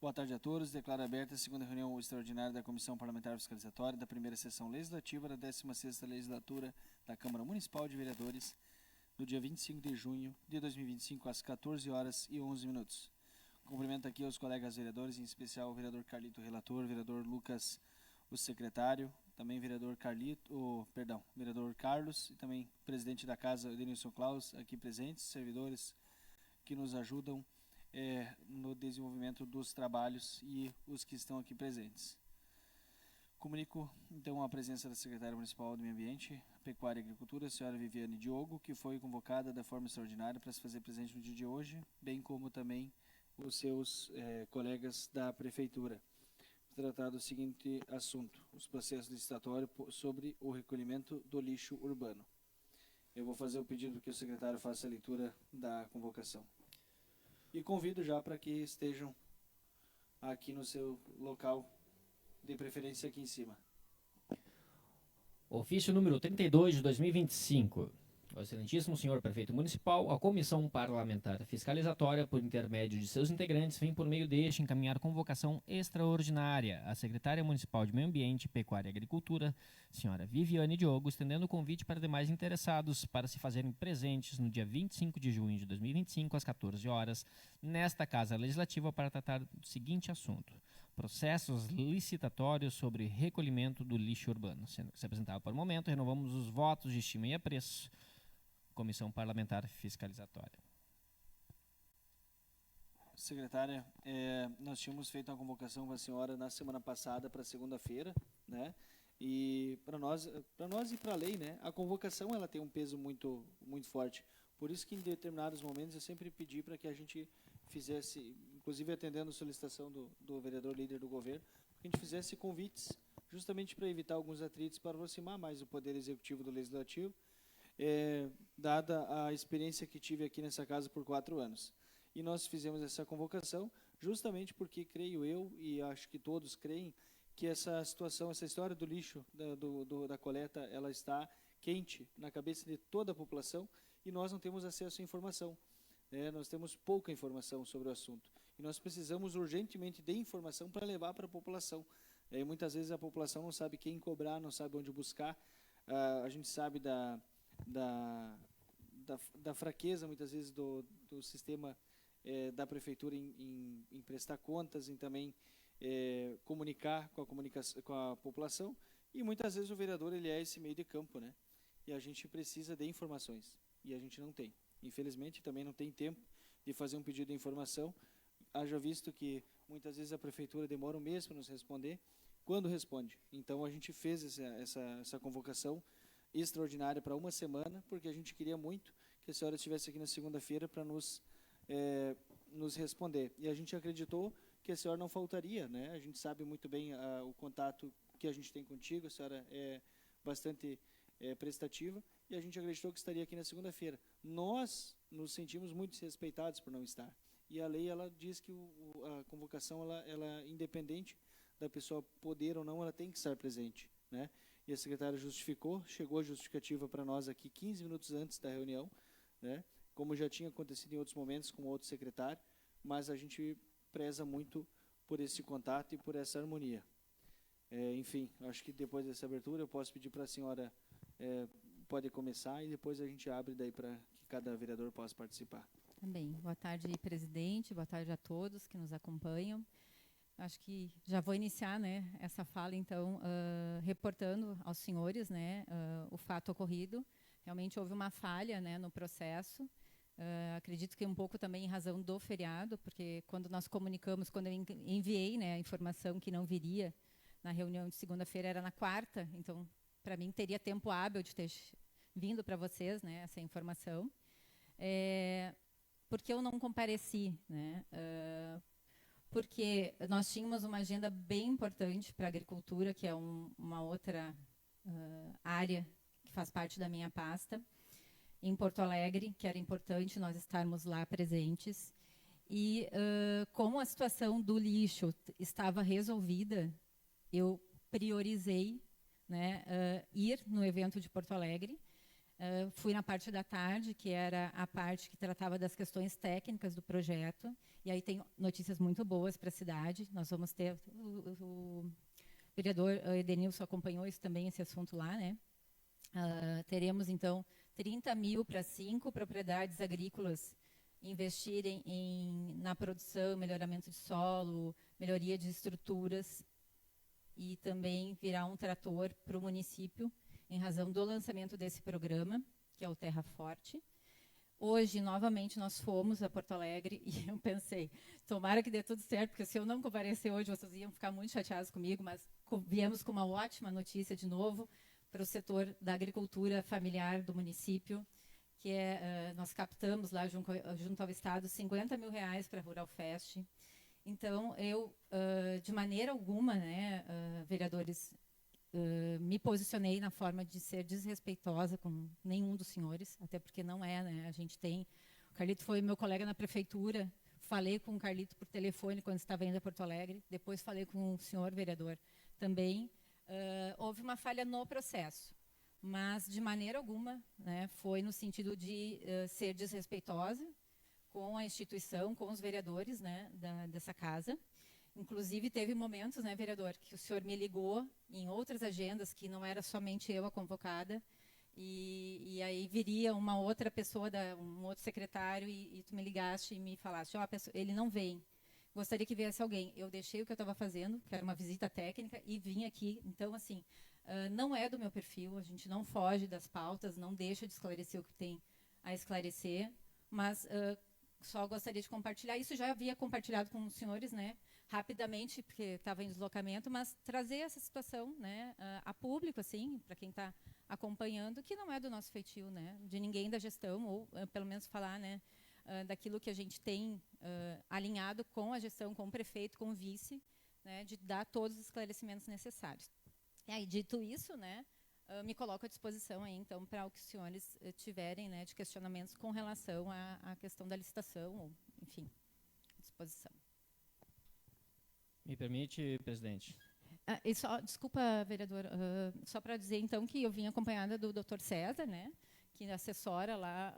Boa tarde a todos. Declaro aberta a segunda reunião extraordinária da Comissão Parlamentar Fiscalizatória da primeira sessão legislativa da 16ª Legislatura da Câmara Municipal de Vereadores, no dia 25 de junho de 2025, às 14h11. Cumprimento aqui os colegas vereadores, em especial o vereador Carlito, relator, vereador Lucas, o secretário, também vereador vereador Carlos, e também presidente da casa, Denilson Claus, aqui presentes, servidores que nos ajudam no desenvolvimento dos trabalhos e os que estão aqui presentes. Comunico, então, a presença da secretária municipal do Meio Ambiente, Pecuária e Agricultura, a senhora Viviane Diogo, que foi convocada da forma extraordinária para se fazer presente no dia de hoje, bem como também os seus colegas da Prefeitura. Tratar do seguinte assunto: os processos licitatórios sobre o recolhimento do lixo urbano. Eu vou fazer o pedido que o secretário faça a leitura da convocação. E convido já para que estejam aqui no seu local, de preferência aqui em cima. Ofício número 32 de 2025. O excelentíssimo senhor prefeito municipal, a Comissão Parlamentar Fiscalizatória, por intermédio de seus integrantes, vem por meio deste encaminhar convocação extraordinária à secretária municipal de Meio Ambiente, Pecuária e Agricultura, senhora Viviane Diogo, estendendo o convite para demais interessados para se fazerem presentes no dia 25 de junho de 2025, às 14 horas, nesta Casa Legislativa, para tratar do seguinte assunto: processos licitatórios sobre recolhimento do lixo urbano. Sendo que se apresentava por momento, renovamos os votos de estima e apreço. Comissão Parlamentar Fiscalizatória. Secretária, nós tínhamos feito uma convocação com a senhora na semana passada para segunda-feira, né? E para nós e para a lei, né? A convocação ela tem um peso muito forte. Por isso que em determinados momentos eu sempre pedi para que a gente fizesse, inclusive atendendo a solicitação do vereador líder do governo, que a gente fizesse convites, justamente para evitar alguns atritos, para aproximar mais o poder executivo do legislativo, dada a experiência que tive aqui nessa casa por 4 anos. E nós fizemos essa convocação justamente porque creio eu, e acho que todos creem, que essa situação, essa história do lixo, da coleta, ela está quente na cabeça de toda a população e nós não temos acesso à informação. Nós temos pouca informação sobre o assunto. E nós precisamos urgentemente de informação para levar para a população. Muitas vezes a população não sabe quem cobrar, não sabe onde buscar. A gente sabe da fraqueza, muitas vezes, do sistema da prefeitura em prestar contas, em também comunicar com a população, e muitas vezes o vereador ele é esse meio de campo, né? E a gente precisa de informações, e a gente não tem. Infelizmente, também não tem tempo de fazer um pedido de informação, haja visto que muitas vezes a prefeitura demora um mês para nos responder, quando responde. Então, a gente fez essa convocação extraordinária para uma semana, porque a gente queria muito que a senhora estivesse aqui na segunda-feira para nos responder. E a gente acreditou que a senhora não faltaria, né? A gente sabe muito bem o contato que a gente tem contigo, a senhora é bastante prestativa, e a gente acreditou que estaria aqui na segunda-feira. Nós nos sentimos muito desrespeitados por não estar. E a lei, ela diz que a convocação, ela independente da pessoa poder ou não, ela tem que estar presente, né? E a secretária justificou, chegou a justificativa para nós aqui 15 minutos antes da reunião, né? Como já tinha acontecido em outros momentos com outro secretário, mas a gente preza muito por esse contato e por essa harmonia. Enfim, acho que depois dessa abertura eu posso pedir para a senhora, pode começar, e depois a gente abre daí para que cada vereador possa participar. Também. Boa tarde, presidente, boa tarde a todos que nos acompanham. Acho que já vou iniciar, né, essa fala, então, reportando aos senhores, né, o fato ocorrido. Realmente houve uma falha, né, no processo. Acredito que um pouco também em razão do feriado, porque quando nós comunicamos, quando eu enviei, né, a informação que não viria na reunião de segunda-feira, era na quarta, então, para mim, teria tempo hábil de ter vindo para vocês, né, essa informação. Porque eu não compareci, né, porque nós tínhamos uma agenda bem importante para a agricultura, que é uma outra área que faz parte da minha pasta, em Porto Alegre, que era importante nós estarmos lá presentes. E como a situação do lixo estava resolvida, eu priorizei, né, ir no evento de Porto Alegre, Fui na parte da tarde, que era a parte que tratava das questões técnicas do projeto, e aí tem notícias muito boas para a cidade. Nós vamos ter, o vereador Edenilson acompanhou isso também, esse assunto lá, né? Teremos, então, 30 mil para 5 propriedades agrícolas investirem na produção, melhoramento de solo, melhoria de estruturas, e também virá um trator para o município, em razão do lançamento desse programa, que é o Terra Forte. Hoje, novamente, nós fomos a Porto Alegre e eu pensei, tomara que dê tudo certo, porque se eu não comparecer hoje, vocês iam ficar muito chateados comigo, mas viemos com uma ótima notícia de novo para o setor da agricultura familiar do município, que nós captamos lá junto ao Estado 50 mil reais para a Rural Fest. Então, eu, de maneira alguma, né, vereadores, me posicionei na forma de ser desrespeitosa com nenhum dos senhores, até porque não é, né? A gente tem... O Carlito foi meu colega na prefeitura, falei com o Carlito por telefone quando estava indo a Porto Alegre, depois falei com o senhor vereador também. Houve uma falha no processo, mas de maneira alguma, né, foi no sentido de ser desrespeitosa com a instituição, com os vereadores, né, dessa casa. Inclusive, teve momentos, né, vereador, que o senhor me ligou em outras agendas, que não era somente eu a convocada, e aí viria uma outra pessoa, um outro secretário, e tu me ligaste e me falaste, ele não vem, gostaria que viesse alguém. Eu deixei o que eu estava fazendo, que era uma visita técnica, e vim aqui. Então, assim, não é do meu perfil, a gente não foge das pautas, não deixa de esclarecer o que tem a esclarecer, mas só gostaria de compartilhar. Isso já havia compartilhado com os senhores, né, rapidamente, porque estava em deslocamento, mas trazer essa situação, né, a público, assim, para quem está acompanhando, que não é do nosso feitio, né, de ninguém da gestão, ou pelo menos falar, né, daquilo que a gente tem alinhado com a gestão, com o prefeito, com o vice, né, de dar todos os esclarecimentos necessários. E aí, dito isso, né, me coloco à disposição aí, então, para o que os senhores tiverem, né, de questionamentos com relação à questão da licitação, ou, enfim, à disposição. Me permite, presidente? E só, desculpa, vereador, só para dizer, então, que eu vim acompanhada do Dr. César, né, que assessora lá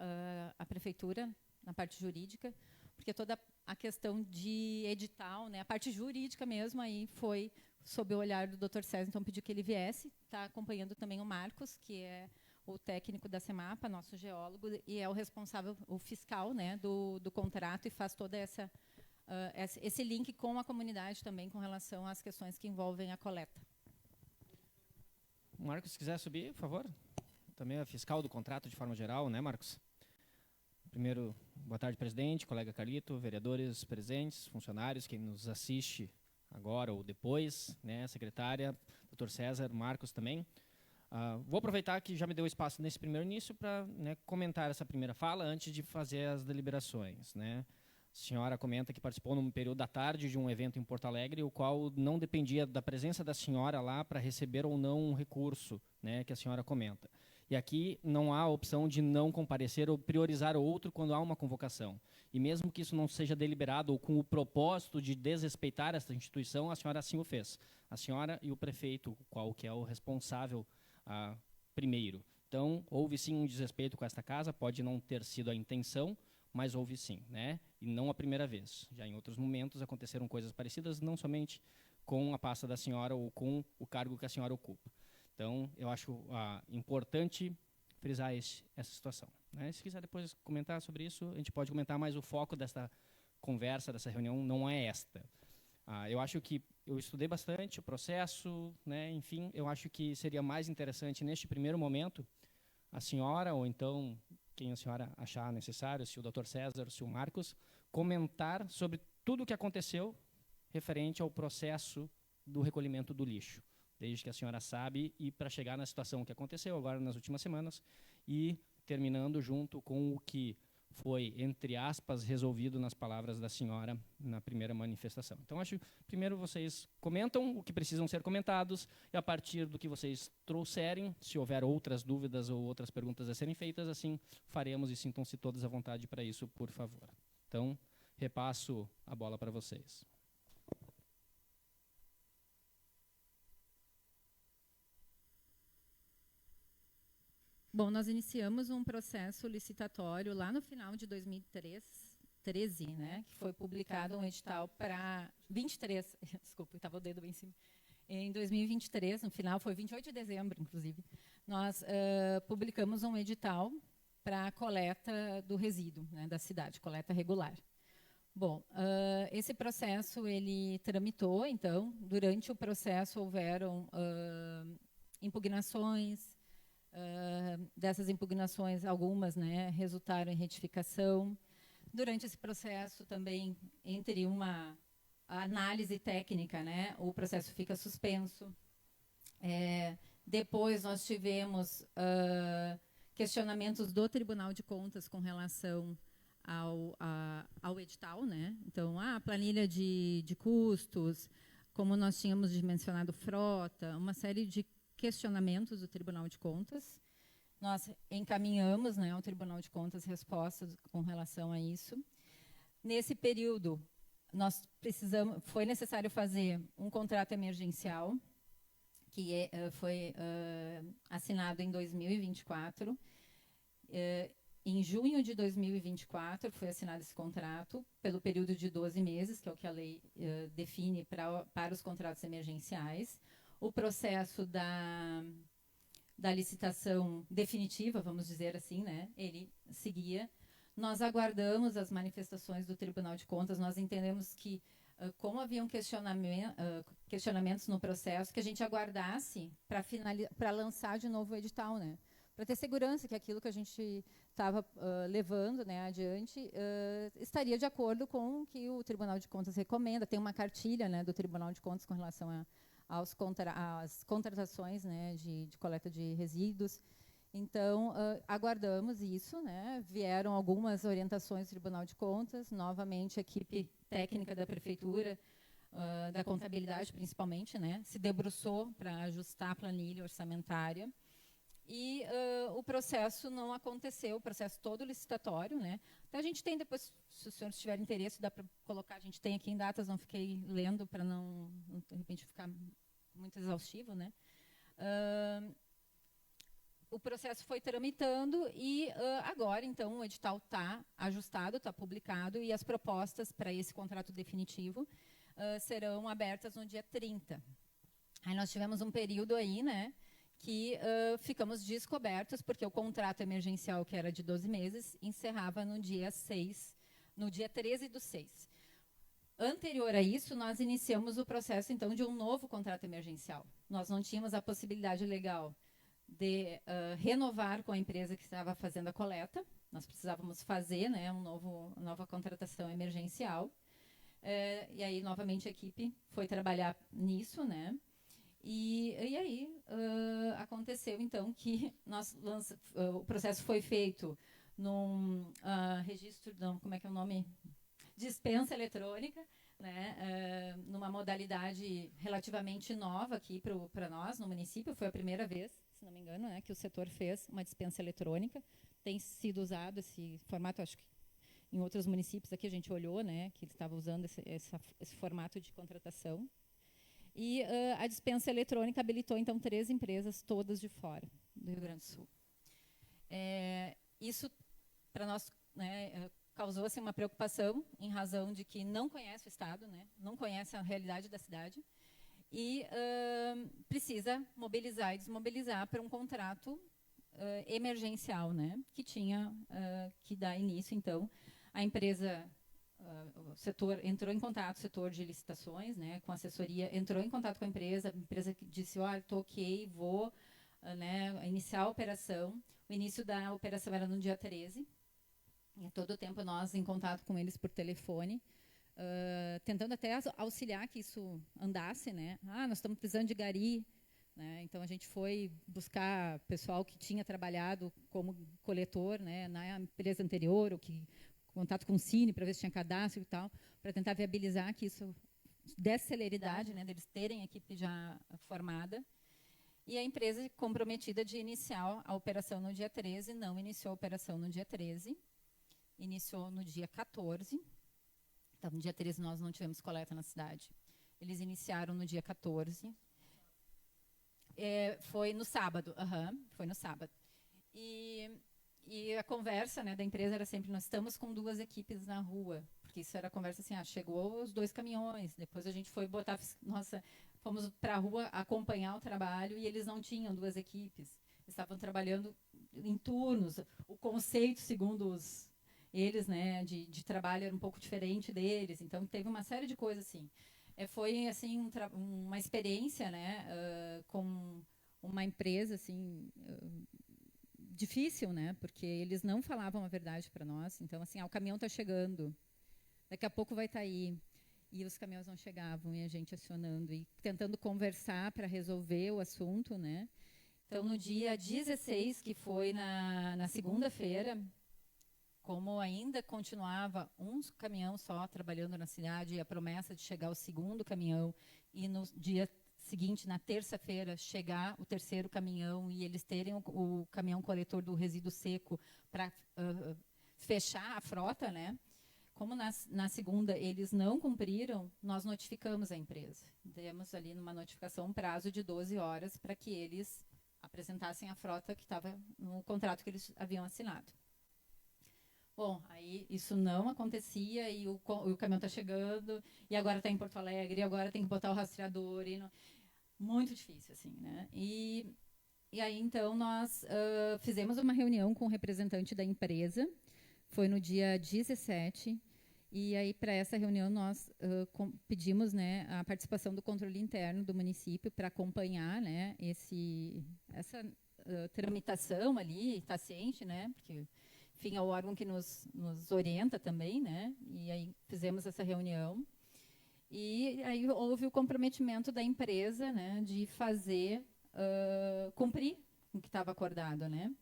a prefeitura na parte jurídica, porque toda a questão de edital, né, a parte jurídica mesmo, aí foi sob o olhar do Dr. César, então pediu que ele viesse. Está acompanhando também o Marcos, que é o técnico da CEMAPA, nosso geólogo, e é o responsável, o fiscal, né, do contrato, e faz toda esse link com a comunidade também, com relação às questões que envolvem a coleta. Marcos, se quiser subir, por favor. Também é fiscal do contrato de forma geral, né, Marcos? Primeiro, boa tarde, presidente, colega Carlito, vereadores presentes, funcionários, quem nos assiste agora ou depois, né, secretária, Dr. César, Marcos também. Vou aproveitar que já me deu espaço nesse primeiro início para, né, comentar essa primeira fala antes de fazer as deliberações, né. A senhora comenta que participou num período da tarde de um evento em Porto Alegre, o qual não dependia da presença da senhora lá para receber ou não um recurso, né, que a senhora comenta. E aqui não há a opção de não comparecer ou priorizar outro quando há uma convocação. E mesmo que isso não seja deliberado ou com o propósito de desrespeitar essa instituição, a senhora assim o fez. A senhora e o prefeito, qual que é o responsável primeiro. Então, houve sim um desrespeito com esta casa, pode não ter sido a intenção, mas houve sim, né? E não a primeira vez. Já em outros momentos aconteceram coisas parecidas, não somente com a pasta da senhora ou com o cargo que a senhora ocupa. Então, eu acho importante frisar essa situação, né? Se quiser depois comentar sobre isso, a gente pode comentar, mas o foco desta conversa, dessa reunião, não é esta. Eu acho que eu estudei bastante o processo, né? Enfim, eu acho que seria mais interessante, neste primeiro momento, a senhora, ou então quem a senhora achar necessário, se o Dr. César, se o Marcos, comentar sobre tudo o que aconteceu referente ao processo do recolhimento do lixo, desde que a senhora sabe, e para chegar na situação que aconteceu agora nas últimas semanas, e terminando junto com o que foi, entre aspas, resolvido nas palavras da senhora na primeira manifestação. Então, acho que primeiro vocês comentam o que precisam ser comentados, e a partir do que vocês trouxerem, se houver outras dúvidas ou outras perguntas a serem feitas, assim faremos, e sintam-se todos à vontade para isso, por favor. Então, repasso a bola para vocês. Bom, nós iniciamos um processo licitatório lá no final de 2013, né, que foi publicado um edital para 23, desculpa, estava o dedo bem em cima. Em 2023, no final, foi 28 de dezembro, inclusive, nós publicamos um edital para a coleta do resíduo, né, da cidade, coleta regular. Bom, esse processo ele tramitou, então, durante o processo houveram impugnações, dessas impugnações, algumas, né, resultaram em retificação. Durante esse processo também, entre uma análise técnica, né, o processo fica suspenso. Depois nós tivemos questionamentos do Tribunal de Contas com relação ao edital, né? Então, a planilha de custos, como nós tínhamos mencionado, frota, uma série de questionamentos do Tribunal de Contas. Nós encaminhamos, né, ao Tribunal de Contas respostas com relação a isso. Nesse período, foi necessário fazer um contrato emergencial, que foi assinado em 2024. Em junho de 2024, foi assinado esse contrato, pelo período de 12 meses, que é o que a lei define para os contratos emergenciais. O processo da licitação definitiva, vamos dizer assim, né, ele seguia. Nós aguardamos as manifestações do Tribunal de Contas, nós entendemos que, como haviam questionamentos no processo, que a gente aguardasse para lançar de novo o edital, né, para ter segurança que aquilo que a gente estava levando, né, adiante estaria de acordo com o que o Tribunal de Contas recomenda. Tem uma cartilha, né, do Tribunal de Contas com relação às contratações, né, de coleta de resíduos. Então, aguardamos isso, né? Vieram algumas orientações do Tribunal de Contas, novamente a equipe técnica da Prefeitura, da contabilidade principalmente, né, se debruçou para ajustar a planilha orçamentária. E o processo não aconteceu, o processo todo licitatório, né? Então, a gente tem depois, se os senhores tiverem interesse, dá para colocar, a gente tem aqui em datas, não fiquei lendo para não, de repente, ficar muito exaustivo, né? O processo foi tramitando e agora, então, o edital está ajustado, está publicado, e as propostas para esse contrato definitivo serão abertas no dia 30. Aí nós tivemos um período aí, né, que ficamos descobertos, porque o contrato emergencial, que era de 12 meses, encerrava no dia 6, no dia 13/6. Anterior a isso, nós iniciamos o processo, então, de um novo contrato emergencial. Nós não tínhamos a possibilidade legal de renovar com a empresa que estava fazendo a coleta. Nós precisávamos fazer, né, uma nova contratação emergencial. E aí, novamente, a equipe foi trabalhar nisso, né? E aí aconteceu, então, que o processo foi feito num registro, como é que é o nome? Dispensa eletrônica, né, numa modalidade relativamente nova aqui para nós, no município. Foi a primeira vez, se não me engano, né, que o setor fez uma dispensa eletrônica. Tem sido usado esse formato, acho que em outros municípios aqui a gente olhou, né, que eles estavam usando esse formato de contratação. E a dispensa eletrônica habilitou, então, 3 empresas, todas de fora do Rio Grande do Sul. Isso, para nós, né, causou assim, uma preocupação, em razão de que não conhece o Estado, né, não conhece a realidade da cidade, e precisa mobilizar e desmobilizar para um contrato emergencial, né, que tinha que dar início, então, a empresa... o setor entrou em contato, o setor de licitações, né, com a assessoria, entrou em contato com a empresa que disse, olha, estou ok, vou iniciar a operação. O início da operação era no dia 13, e todo o tempo nós em contato com eles por telefone, tentando até auxiliar que isso andasse, né. Nós estamos precisando de gari, né, então a gente foi buscar pessoal que tinha trabalhado como coletor, né, na empresa anterior, ou que contato com o Cine para ver se tinha cadastro e tal, para tentar viabilizar que isso desse celeridade, né, deles terem a equipe já formada. E a empresa comprometida de iniciar a operação no dia 13, não iniciou a operação no dia 13, iniciou no dia 14. Então, no dia 13 nós não tivemos coleta na cidade. Eles iniciaram no dia 14. Foi no sábado, foi no sábado. E a conversa, né, da empresa era sempre, nós estamos com 2 equipes na rua, porque isso era a conversa assim, chegou os 2 caminhões, depois a gente foi botar, fomos para a rua acompanhar o trabalho e eles não tinham 2 equipes, estavam trabalhando em turnos, o conceito, segundo eles, né, de trabalho era um pouco diferente deles, então teve uma série de coisas assim. Foi assim uma experiência, né, com uma empresa assim difícil, né, porque eles não falavam a verdade para nós. Então assim, o caminhão está chegando, daqui a pouco vai estar aí, e os caminhões não chegavam e a gente acionando e tentando conversar para resolver o assunto, né. Então no dia 16, que foi na segunda-feira, como ainda continuava um caminhão só trabalhando na cidade, e a promessa de chegar o segundo caminhão, e no dia seguinte, na terça-feira, chegar o terceiro caminhão, e eles terem o caminhão coletor do resíduo seco para fechar a frota, né? Como na segunda eles não cumpriram, nós notificamos a empresa. Demos ali numa notificação um prazo de 12 horas para que eles apresentassem a frota que estava no contrato que eles haviam assinado. Bom, aí isso não acontecia e o caminhão está chegando e agora está em Porto Alegre e agora tem que botar o rastreador. Muito difícil, assim, né? E aí, então, nós fizemos uma reunião com o representante da empresa, foi no dia 17, e aí, para essa reunião, nós pedimos, né, a participação do controle interno do município para acompanhar, né, essa tramitação ali, está ciente, né, porque... Enfim, é o órgão que nos orienta também, né? E aí fizemos essa reunião. E aí houve o comprometimento da empresa, né, de fazer, cumprir o que estava acordado, né?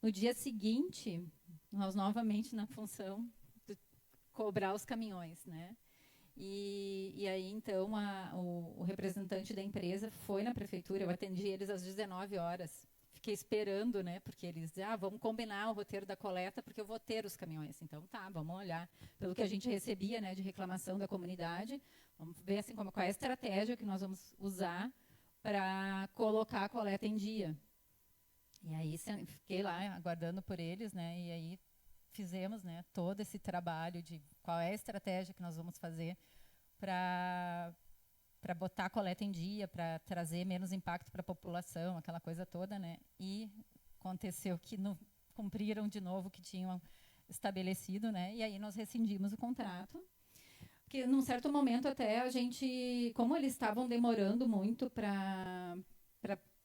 No dia seguinte, nós novamente na função de cobrar os caminhões, né? E aí, então, o representante da empresa foi na prefeitura, eu atendi eles às 19 horas. Fiquei esperando, né, porque eles diziam, vamos combinar o roteiro da coleta, porque eu vou ter os caminhões. Então, tá, vamos olhar pelo que a gente recebia, né, de reclamação da comunidade, vamos ver assim, qual é a estratégia que nós vamos usar para colocar a coleta em dia. E aí, fiquei lá aguardando por eles, né, e aí fizemos, né, todo esse trabalho de qual é a estratégia que nós vamos fazer para botar a coleta em dia, para trazer menos impacto para a população, aquela coisa toda, né? E aconteceu que não cumpriram de novo o que tinham estabelecido, né? E aí nós rescindimos o contrato, porque num certo momento até a gente, como eles estavam demorando muito para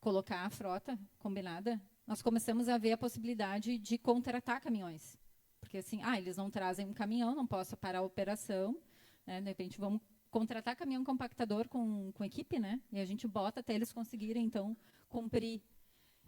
colocar a frota combinada, nós começamos a ver a possibilidade de contratar caminhões, porque assim, eles não trazem um caminhão, não posso parar a operação, né? De repente vamos contratar caminhão compactador com equipe, né? E a gente bota até eles conseguirem, então, cumprir.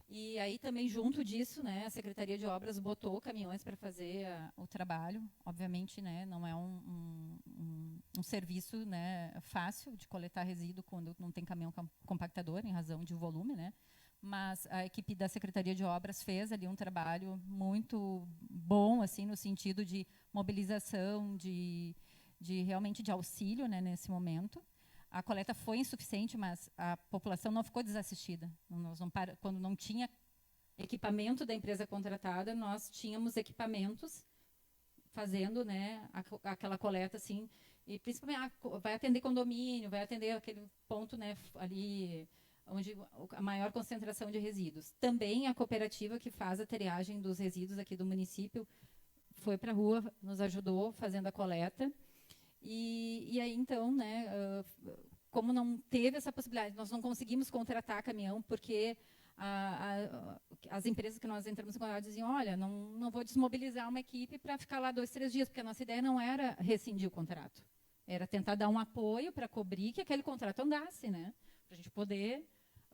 E aí também, junto disso, né, a Secretaria de Obras botou caminhões para fazer o trabalho. Obviamente, né, não é um serviço, né, fácil de coletar resíduo quando não tem caminhão compactador, em razão de volume, né? Mas a equipe da Secretaria de Obras fez ali um trabalho muito bom, assim, no sentido de mobilização, realmente de auxílio, né, nesse momento. A coleta foi insuficiente, mas a população não ficou desassistida. Quando não tinha equipamento da empresa contratada, nós tínhamos equipamentos fazendo, né, aquela coleta, assim, e principalmente vai atender condomínio, vai atender aquele ponto, né, ali onde a maior concentração de resíduos. Também a cooperativa que faz a triagem dos resíduos aqui do município foi para a rua, nos ajudou fazendo a coleta. E aí, então, né, como não teve essa possibilidade, nós não conseguimos contratar caminhão, porque as empresas que nós entramos em contato diziam, olha, não vou desmobilizar uma equipe para ficar lá 2, 3 dias, porque a nossa ideia não era rescindir o contrato. Era tentar dar um apoio para cobrir que aquele contrato andasse, né, para a gente poder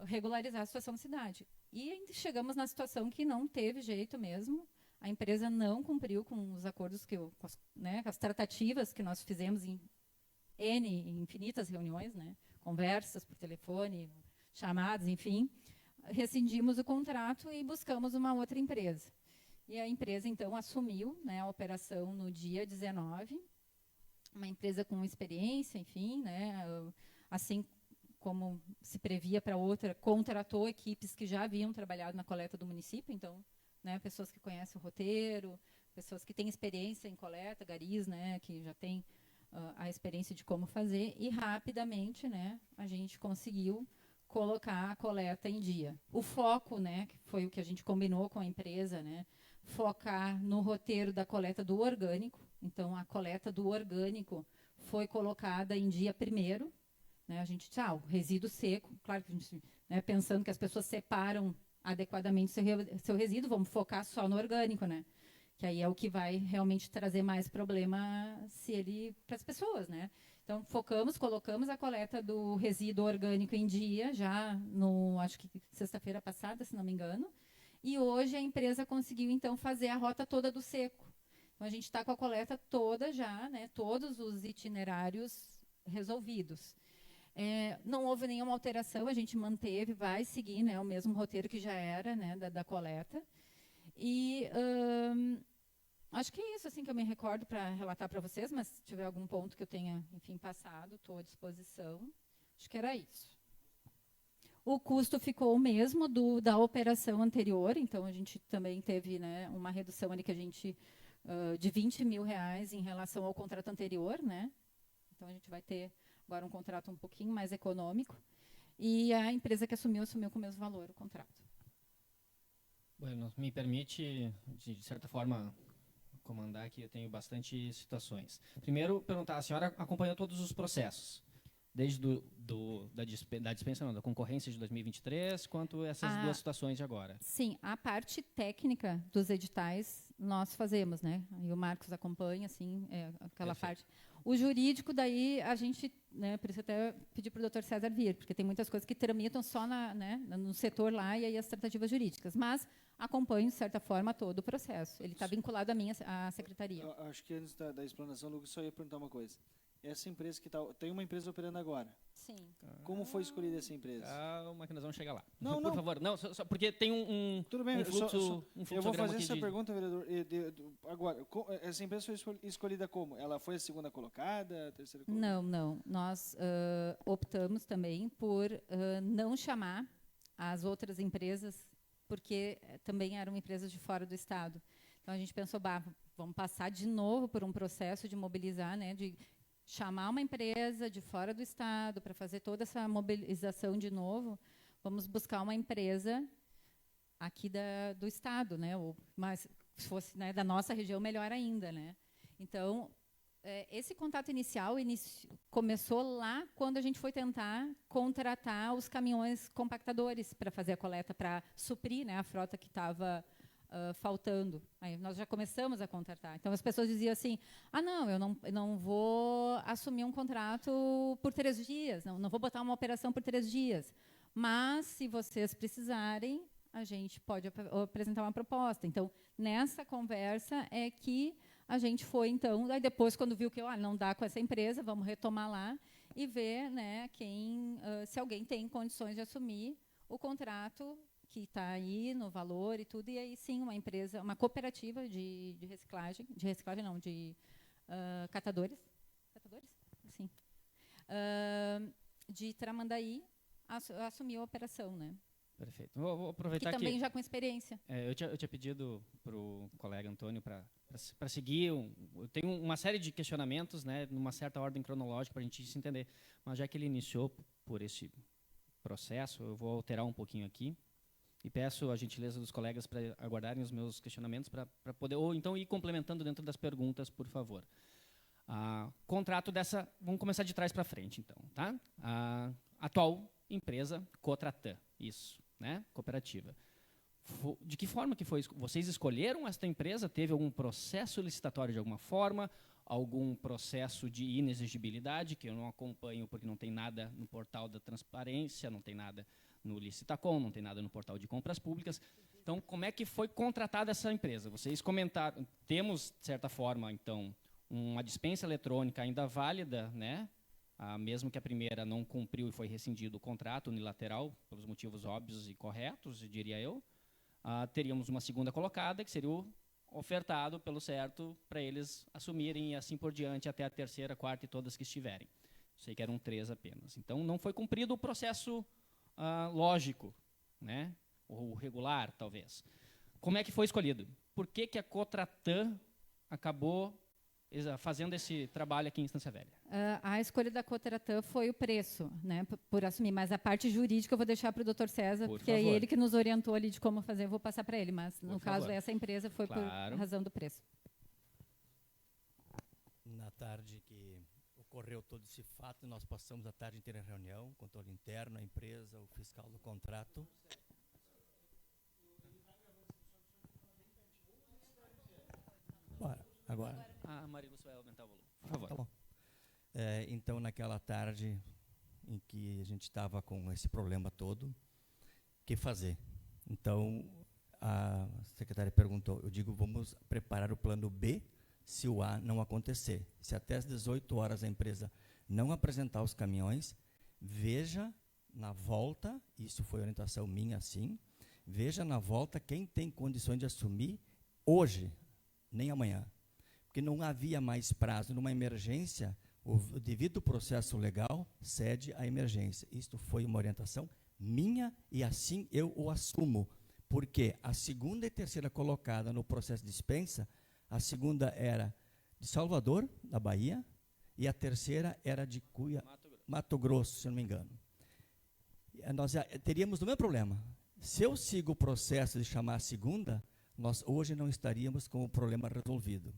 regularizar a situação da cidade. E chegamos na situação que não teve jeito mesmo. A empresa não cumpriu com os acordos, com as tratativas que nós fizemos em infinitas reuniões, né, conversas por telefone, chamadas, enfim. Rescindimos o contrato e buscamos uma outra empresa. E a empresa, então, assumiu, né, a operação no dia 19, uma empresa com experiência, enfim, né, assim como se previa para outra, contratou equipes que já haviam trabalhado na coleta do município, então né, pessoas que conhecem o roteiro, pessoas que têm experiência em coleta, garis, né, que já têm a experiência de como fazer, e rapidamente, né, a gente conseguiu colocar a coleta em dia. O foco, né, que foi o que a gente combinou com a empresa, né, focar no roteiro da coleta do orgânico. Então, a coleta do orgânico foi colocada em dia primeiro, né, a gente, o resíduo seco, claro que a gente, né, pensando que as pessoas separam adequadamente seu resíduo, vamos focar só no orgânico, né? Que aí é o que vai realmente trazer mais problema para as pessoas, né? Então, colocamos a coleta do resíduo orgânico em dia, já acho que sexta-feira passada, se não me engano, e hoje a empresa conseguiu, então, fazer a rota toda do seco. Então, a gente está com a coleta toda já, né? Todos os itinerários resolvidos. Não houve nenhuma alteração, a gente manteve, vai seguir, né, o mesmo roteiro que já era, né, da coleta. E acho que é isso assim, que eu me recordo para relatar para vocês, mas se tiver algum ponto que eu tenha, enfim, passado, estou à disposição. Acho que era isso. O custo ficou o mesmo da operação anterior, então a gente também teve, né, uma redução ali que a gente de R$20 mil em relação ao contrato anterior, né? Então a gente vai ter agora um contrato um pouquinho mais econômico, e a empresa que assumiu com o mesmo valor o contrato. Bueno, me permite, de certa forma, comandar aqui, eu tenho bastante situações. Primeiro, perguntar, a senhora acompanhou todos os processos, desde da dispensa, não, da concorrência de 2023, quanto essas duas situações de agora? Sim, a parte técnica dos editais nós fazemos, né? E o Marcos acompanha, assim, aquela parte. O jurídico, daí, a gente, né, por isso até pedi para o Dr. César vir, porque tem muitas coisas que tramitam só no setor lá, e aí as tratativas jurídicas. Mas acompanho, de certa forma, todo o processo. Ele está vinculado à secretaria. Eu acho que antes da explanação, Lucas, só ia perguntar uma coisa. Essa empresa que tem uma empresa operando agora. Sim. Como foi escolhida essa empresa? Calma, que nós vamos chegar lá. Não, por favor. Não, só porque tem Tudo bem, um fluxo, eu vou fazer essa pergunta, vereador. Agora, essa empresa foi escolhida como? Ela foi a segunda colocada, a terceira colocada? Não. Nós optamos também por não chamar as outras empresas, porque também eram empresas de fora do Estado. Então, a gente pensou, vamos passar de novo por um processo de mobilizar, né, de chamar uma empresa de fora do Estado para fazer toda essa mobilização de novo. Vamos buscar uma empresa aqui do Estado, né? Mas se fosse, né, da nossa região, melhor ainda, né? Então, esse contato inicial começou lá quando a gente foi tentar contratar os caminhões compactadores para fazer a coleta, para suprir, né, a frota que estava faltando. Aí nós já começamos a contratar. Então, as pessoas diziam assim, eu não vou assumir um contrato por 3 dias, não vou botar uma operação por 3 dias, mas, se vocês precisarem, a gente pode apresentar uma proposta. Então, nessa conversa é que a gente foi, então, aí depois, quando viu que não dá com essa empresa, vamos retomar lá e ver, né, se alguém tem condições de assumir o contrato que está aí no valor e tudo, e aí sim uma empresa, uma cooperativa de reciclagem, de catadores, sim, de Tramandaí, assumiu a operação, né? Perfeito. Vou aproveitar que também já com experiência. Eu tinha pedido para o colega Antônio para seguir. Eu tenho uma série de questionamentos, né, numa certa ordem cronológica para a gente se entender, mas já que ele iniciou por esse processo, eu vou alterar um pouquinho aqui. E peço a gentileza dos colegas para aguardarem os meus questionamentos para poder, ou então ir complementando dentro das perguntas, por favor. Contrato vamos começar de trás para frente, então, tá? A atual empresa Cotratan, isso, né? Cooperativa. De que forma que foi? Vocês escolheram esta empresa? Teve algum processo licitatório de alguma forma? Algum processo de inexigibilidade, que eu não acompanho porque não tem nada no portal da transparência, não tem nada no Licitacom, não tem nada no portal de compras públicas. Então, como é que foi contratada essa empresa? Vocês comentaram, temos, de certa forma, então, uma dispensa eletrônica ainda válida, né? Mesmo que a primeira não cumpriu e foi rescindido o contrato unilateral, pelos motivos óbvios e corretos, diria eu, teríamos uma segunda colocada, que seria o ofertado pelo certo para eles assumirem e assim por diante até a terceira, quarta e todas que estiverem. Sei que eram 3 apenas. Então, não foi cumprido o processo lógico, né? Ou regular, talvez. como é que foi escolhido? Por que a Cotratan acabou fazendo esse trabalho aqui em Estância Velha? A escolha da Cotratan foi o preço, né, por assumir, mas a parte jurídica eu vou deixar para o Dr. César, porque é ele que nos orientou ali de como fazer, eu vou passar para ele, mas no caso essa empresa foi por razão do preço. Na tarde que ocorreu todo esse fato, nós passamos a tarde inteira em reunião, controle interno, a empresa, o fiscal do contrato. Agora. A Maria Lúcia vai aumentar o volume, por favor. Tá bom. Então, naquela tarde em que a gente estava com esse problema todo, o que fazer? Então, a secretária perguntou, eu digo, vamos preparar o plano B se o A não acontecer. Se até às 18 horas a empresa não apresentar os caminhões, veja na volta, isso foi orientação minha, sim, veja na volta quem tem condições de assumir hoje, nem amanhã. Porque não havia mais prazo. Numa emergência, o devido processo legal cede à emergência. Isto foi uma orientação minha e assim eu o assumo. Porque a segunda e terceira colocada no processo de dispensa, a segunda era de Salvador, da Bahia, e a terceira era de Mato Grosso, se eu não me engano. Nós teríamos o mesmo problema. Se eu sigo o processo de chamar a segunda, nós hoje não estaríamos com o problema resolvido.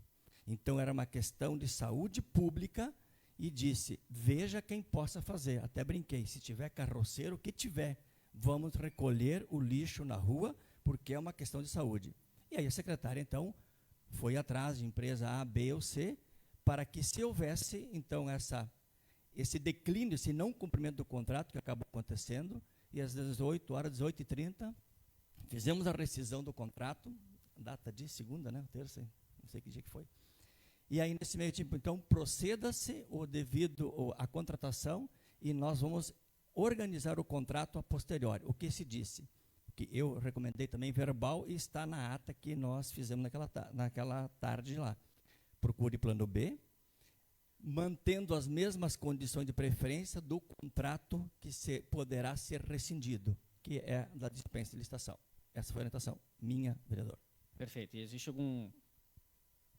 Então, era uma questão de saúde pública e disse, veja quem possa fazer. Até brinquei, se tiver carroceiro, o que tiver, vamos recolher o lixo na rua, porque é uma questão de saúde. E aí a secretária, então, foi atrás de empresa A, B ou C, para que se houvesse, então, esse declínio, esse não cumprimento do contrato, que acabou acontecendo, e às 18 horas, 18h30, fizemos a rescisão do contrato, data de segunda, né, terça, não sei que dia que foi. E aí, nesse meio tempo, então, proceda-se o devido à contratação e nós vamos organizar o contrato a posteriori. O que se disse? Que eu recomendei também verbal e está na ata que nós fizemos naquela tarde lá. Procure plano B, mantendo as mesmas condições de preferência do contrato que poderá ser rescindido, que é da dispensa de licitação. Essa foi a orientação minha, vereador. Perfeito. E existe algum,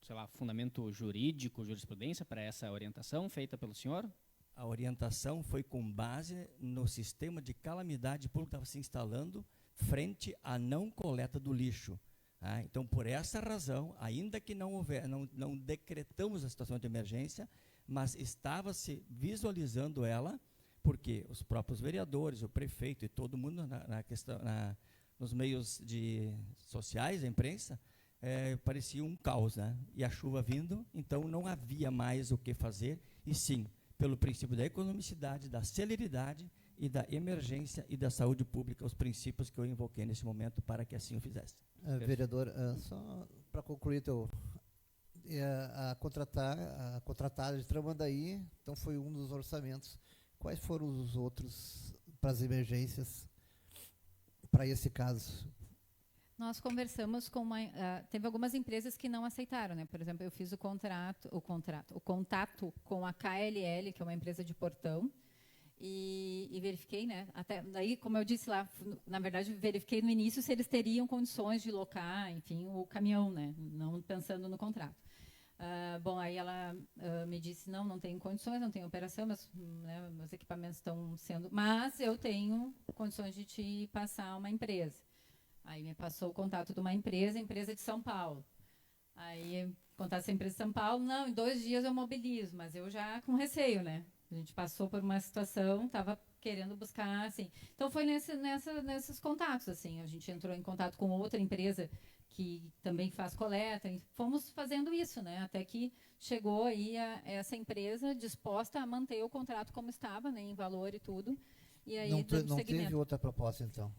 sei lá, fundamento jurídico, jurisprudência para essa orientação feita pelo senhor? A orientação foi com base no sistema de calamidade pública que estava se instalando frente à não coleta do lixo. Então, por essa razão, ainda que não decretamos a situação de emergência, mas estava-se visualizando ela, porque os próprios vereadores, o prefeito e todo mundo nos meios sociais, a imprensa, parecia um caos, né? E a chuva vindo, então não havia mais o que fazer, e sim, pelo princípio da economicidade, da celeridade e da emergência e da saúde pública, os princípios que eu invoquei nesse momento para que assim o fizesse. Vereador, só para concluir, a contratada de Tramandaí, então foi um dos orçamentos. Quais foram os outros para as emergências, para esse caso? Nós conversamos com teve algumas empresas que não aceitaram, né? Por exemplo, eu fiz o contato com a KLL, que é uma empresa de Portão, e verifiquei, né? Até daí, como eu disse lá, na verdade, verifiquei no início se eles teriam condições de locar, enfim, o caminhão, né? Não pensando no contrato. Bom, aí ela me disse, não tem condições, não tem operação, né, meus equipamentos estão sendo... Mas eu tenho condições de te passar uma empresa. Aí me passou o contato de uma empresa de São Paulo. Aí, contato essa empresa de São Paulo, não, em 2 dias eu mobilizo, mas eu já com receio, né? A gente passou por uma situação, estava querendo buscar, assim... Então, foi nesses contatos, assim, a gente entrou em contato com outra empresa que também faz coleta, e fomos fazendo isso, né? Até que chegou aí essa empresa disposta a manter o contrato como estava, né, em valor e tudo. E aí, não teve outra proposta, então?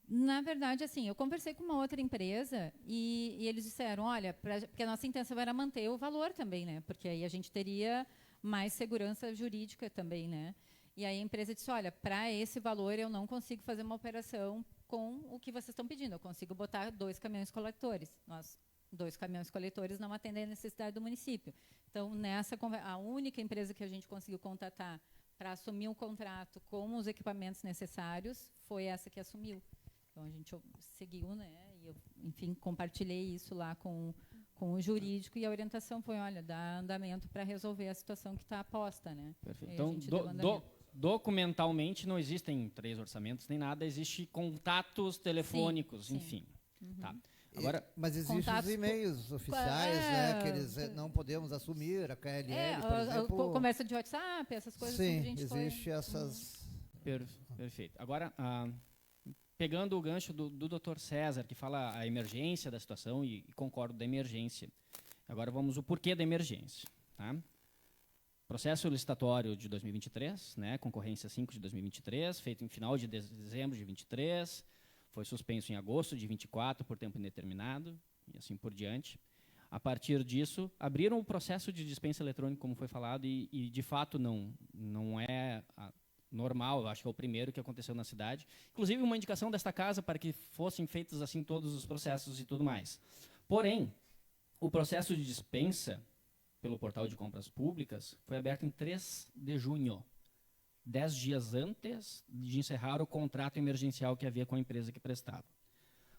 Na verdade, assim, eu conversei com uma outra empresa e eles disseram, olha, porque a nossa intenção era manter o valor também, né? Porque aí a gente teria mais segurança jurídica também, né? E aí a empresa disse, olha, para esse valor eu não consigo fazer uma operação com o que vocês estão pedindo. Eu consigo botar 2 caminhões coletores. Nós, 2 caminhões coletores não atendem a necessidade do município. Então, a única empresa que a gente conseguiu contatar para assumir o contrato com os equipamentos necessários foi essa que assumiu. Então a gente seguiu, né? E eu, enfim, compartilhei isso lá com o jurídico e a orientação foi, olha, dar andamento para resolver a situação que está posta, né? Perfeito. Aí a Então, gente deu andamento. documentalmente não existem 3 orçamentos nem nada, existe contatos telefônicos, sim. enfim. Tá. Agora, Mas existem os Contatos e-mails oficiais, né? Que eles não podemos assumir, a KLL, por exemplo. Conversa de WhatsApp, essas coisas Sim, que a gente existe essas... perfeito. Agora, pegando o gancho do Dr. César, que fala a emergência da situação, e concordo da emergência. Agora vamos ao porquê da emergência. Tá? Processo licitatório de 2023, né, concorrência 5 de 2023, feito em final de dezembro de 23, foi suspenso em agosto de 24 por tempo indeterminado, e assim por diante. A partir disso, abriram o processo de dispensa eletrônica, como foi falado, e de fato não é normal, eu acho que é o primeiro que aconteceu na cidade. Inclusive, uma indicação desta casa para que fossem feitos assim todos os processos e tudo mais. Porém, o processo de dispensa pelo portal de compras públicas foi aberto em 3 de junho, 10 dias antes de encerrar o contrato emergencial que havia com a empresa que prestava,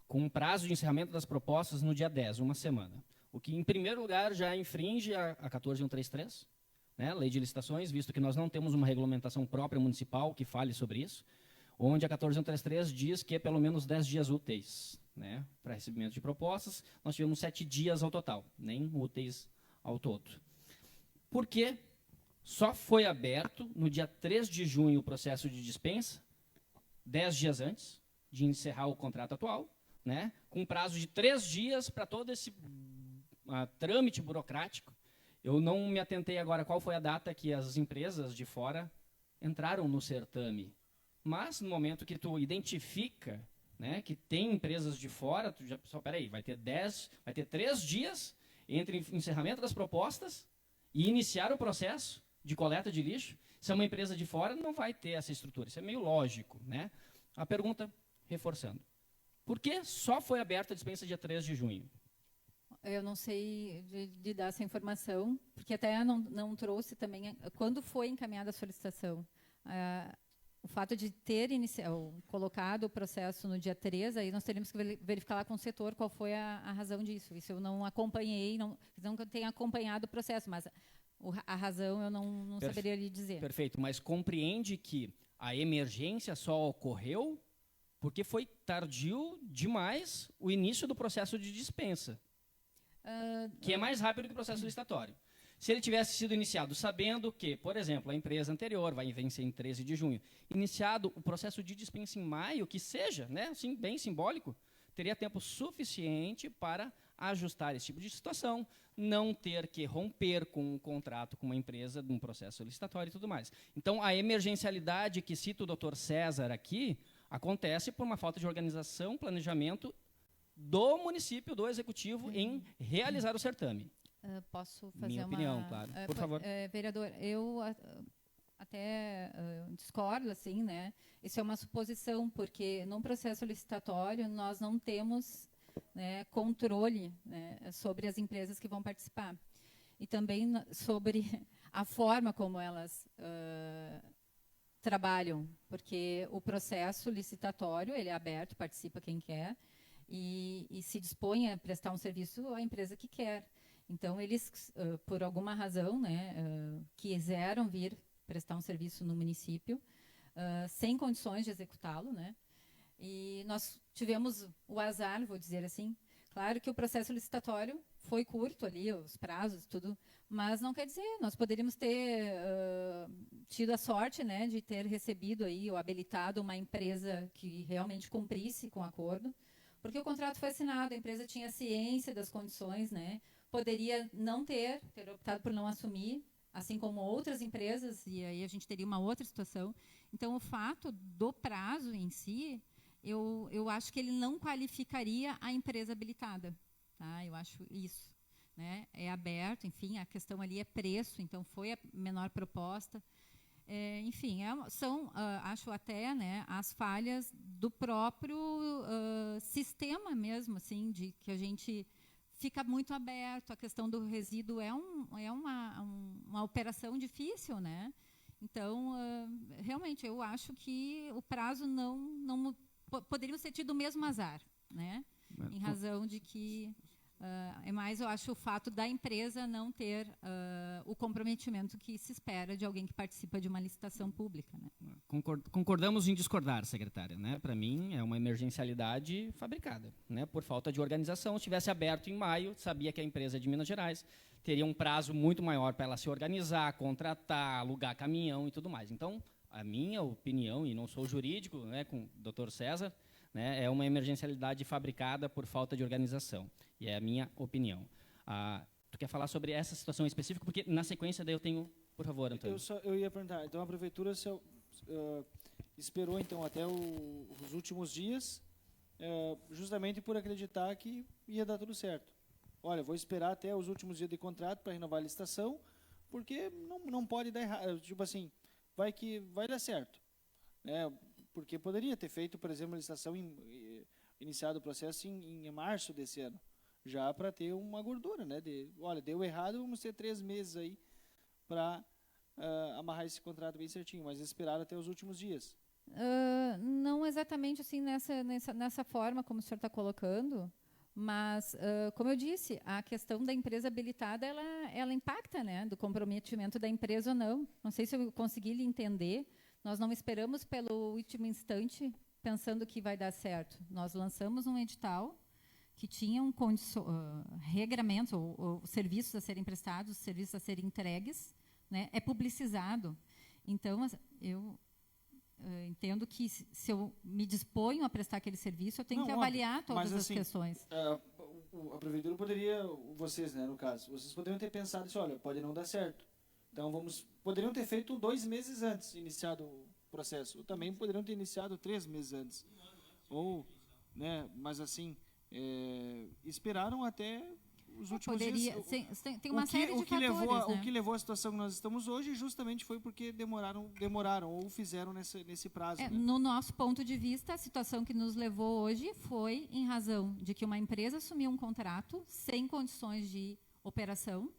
com um prazo de encerramento das propostas no dia 10, uma semana. O que, em primeiro lugar, já infringe a 14133, né, Lei de Licitações, visto que nós não temos uma regulamentação própria municipal que fale sobre isso, onde a 14133 diz que é pelo menos 10 dias úteis, né, para recebimento de propostas. Nós tivemos 7 dias ao total, nem úteis ao todo. Por quê? Só foi aberto no dia 3 de junho o processo de dispensa, 10 dias antes de encerrar o contrato atual, né, com prazo de 3 dias para todo esse trâmite burocrático. Eu não me atentei agora qual foi a data que as empresas de fora entraram no certame. Mas, no momento que tu identifica, né, que tem empresas de fora, tu já pensou, peraí, vai ter 3 dias entre encerramento das propostas e iniciar o processo de coleta de lixo. Se é uma empresa de fora, não vai ter essa estrutura. Isso é meio lógico, né? A pergunta, reforçando. Por que só foi aberta a dispensa dia 3 de junho? Eu não sei de dar essa informação, porque até não trouxe também quando foi encaminhada a solicitação. O fato de ter colocado o processo no dia 3, aí nós teríamos que verificar lá com o setor qual foi a razão disso. Isso eu não acompanhei, não tenho acompanhado o processo, mas a razão eu não saberia lhe dizer. Perfeito, mas compreende que a emergência só ocorreu porque foi tardio demais o início do processo de dispensa. Que é mais rápido que o processo licitatório. Se ele tivesse sido iniciado sabendo que, por exemplo, a empresa anterior vai vencer em 13 de junho, iniciado o processo de dispensa em maio, que seja, né, assim, bem simbólico, teria tempo suficiente para ajustar esse tipo de situação, não ter que romper com um contrato com uma empresa num processo licitatório e tudo mais. Então, a emergencialidade que cita o Dr. César aqui acontece por uma falta de organização, planejamento do município, do executivo, em realizar o certame. Posso fazer Minha opinião, claro. Por favor. Vereador, eu até discordo, assim, né? Isso é uma suposição, porque num processo licitatório nós não temos, né, controle, né, sobre as empresas que vão participar. E também sobre a forma como elas trabalham, porque o processo licitatório ele é aberto, participa quem quer, e se dispõe a prestar um serviço à empresa que quer. Então, eles, por alguma razão, né, quiseram vir prestar um serviço no município, sem condições de executá-lo, né? E nós tivemos o azar, vou dizer assim. Claro que o processo licitatório foi curto ali, os prazos, tudo, mas não quer dizer, nós poderíamos ter tido a sorte, né, de ter recebido aí ou habilitado uma empresa que realmente cumprisse com o acordo, porque o contrato foi assinado, a empresa tinha ciência das condições, né? Poderia não ter optado por não assumir, assim como outras empresas, e aí a gente teria uma outra situação. Então, o fato do prazo em si, eu acho que ele não qualificaria a empresa habilitada. Tá? Eu acho isso. Né? É aberto, enfim, a questão ali é preço, então foi a menor proposta. Enfim, são, acho até, né, as falhas do próprio sistema mesmo, assim, de que a gente fica muito aberto. A questão do resíduo é uma operação difícil, né? Então, realmente, eu acho que o prazo não poderiam ter tido o mesmo azar, né? Em razão de que é mais, eu acho, o fato da empresa não ter o comprometimento que se espera de alguém que participa de uma licitação pública, né? Concordamos em discordar, secretária, né? Para mim, é uma emergencialidade fabricada, né? Por falta de organização. Se tivesse aberto em maio, sabia que a empresa é de Minas Gerais teria um prazo muito maior para ela se organizar, contratar, alugar caminhão e tudo mais. Então, a minha opinião, e não sou jurídico, né, com o doutor César, né, é uma emergencialidade fabricada por falta de organização. E é a minha opinião. Tu quer falar sobre essa situação específica? Porque, na sequência, daí eu tenho... Por favor, Antônio. Eu ia perguntar. Então, a Prefeitura esperou então, até os últimos dias, justamente por acreditar que ia dar tudo certo. Olha, vou esperar até os últimos dias de contrato para renovar a licitação, porque não pode dar errado. Tipo assim, vai dar certo. Né? Porque poderia ter feito, por exemplo, a licitação, iniciado o processo em março desse ano, já para ter uma gordura, né? Olha, deu errado, vamos ter 3 meses aí para amarrar esse contrato bem certinho, mas esperaram até os últimos dias. Não exatamente assim nessa forma como o senhor está colocando, mas, como eu disse, a questão da empresa habilitada, ela impacta, né, do comprometimento da empresa ou não. Não sei se eu consegui lhe entender. Nós não esperamos pelo último instante pensando que vai dar certo. Nós lançamos um edital que tinha regramentos, ou serviços a serem prestados, serviços a serem entregues, né, é publicizado. Então, eu entendo que, se eu me disponho a prestar aquele serviço, eu tenho que avaliar todas as questões. A Prefeitura poderia, vocês, né, no caso, vocês poderiam ter pensado assim, olha, pode não dar certo. Então, poderiam ter feito 2 meses antes, iniciado o processo. Ou também poderiam ter iniciado 3 meses antes. Ou, né, mas assim, esperaram até os últimos dias. Tem uma série de fatores, né? O que levou à situação que nós estamos hoje justamente foi porque demoraram ou fizeram nesse prazo. Né? No nosso ponto de vista, a situação que nos levou hoje foi em razão de que uma empresa assumiu um contrato sem condições de operação.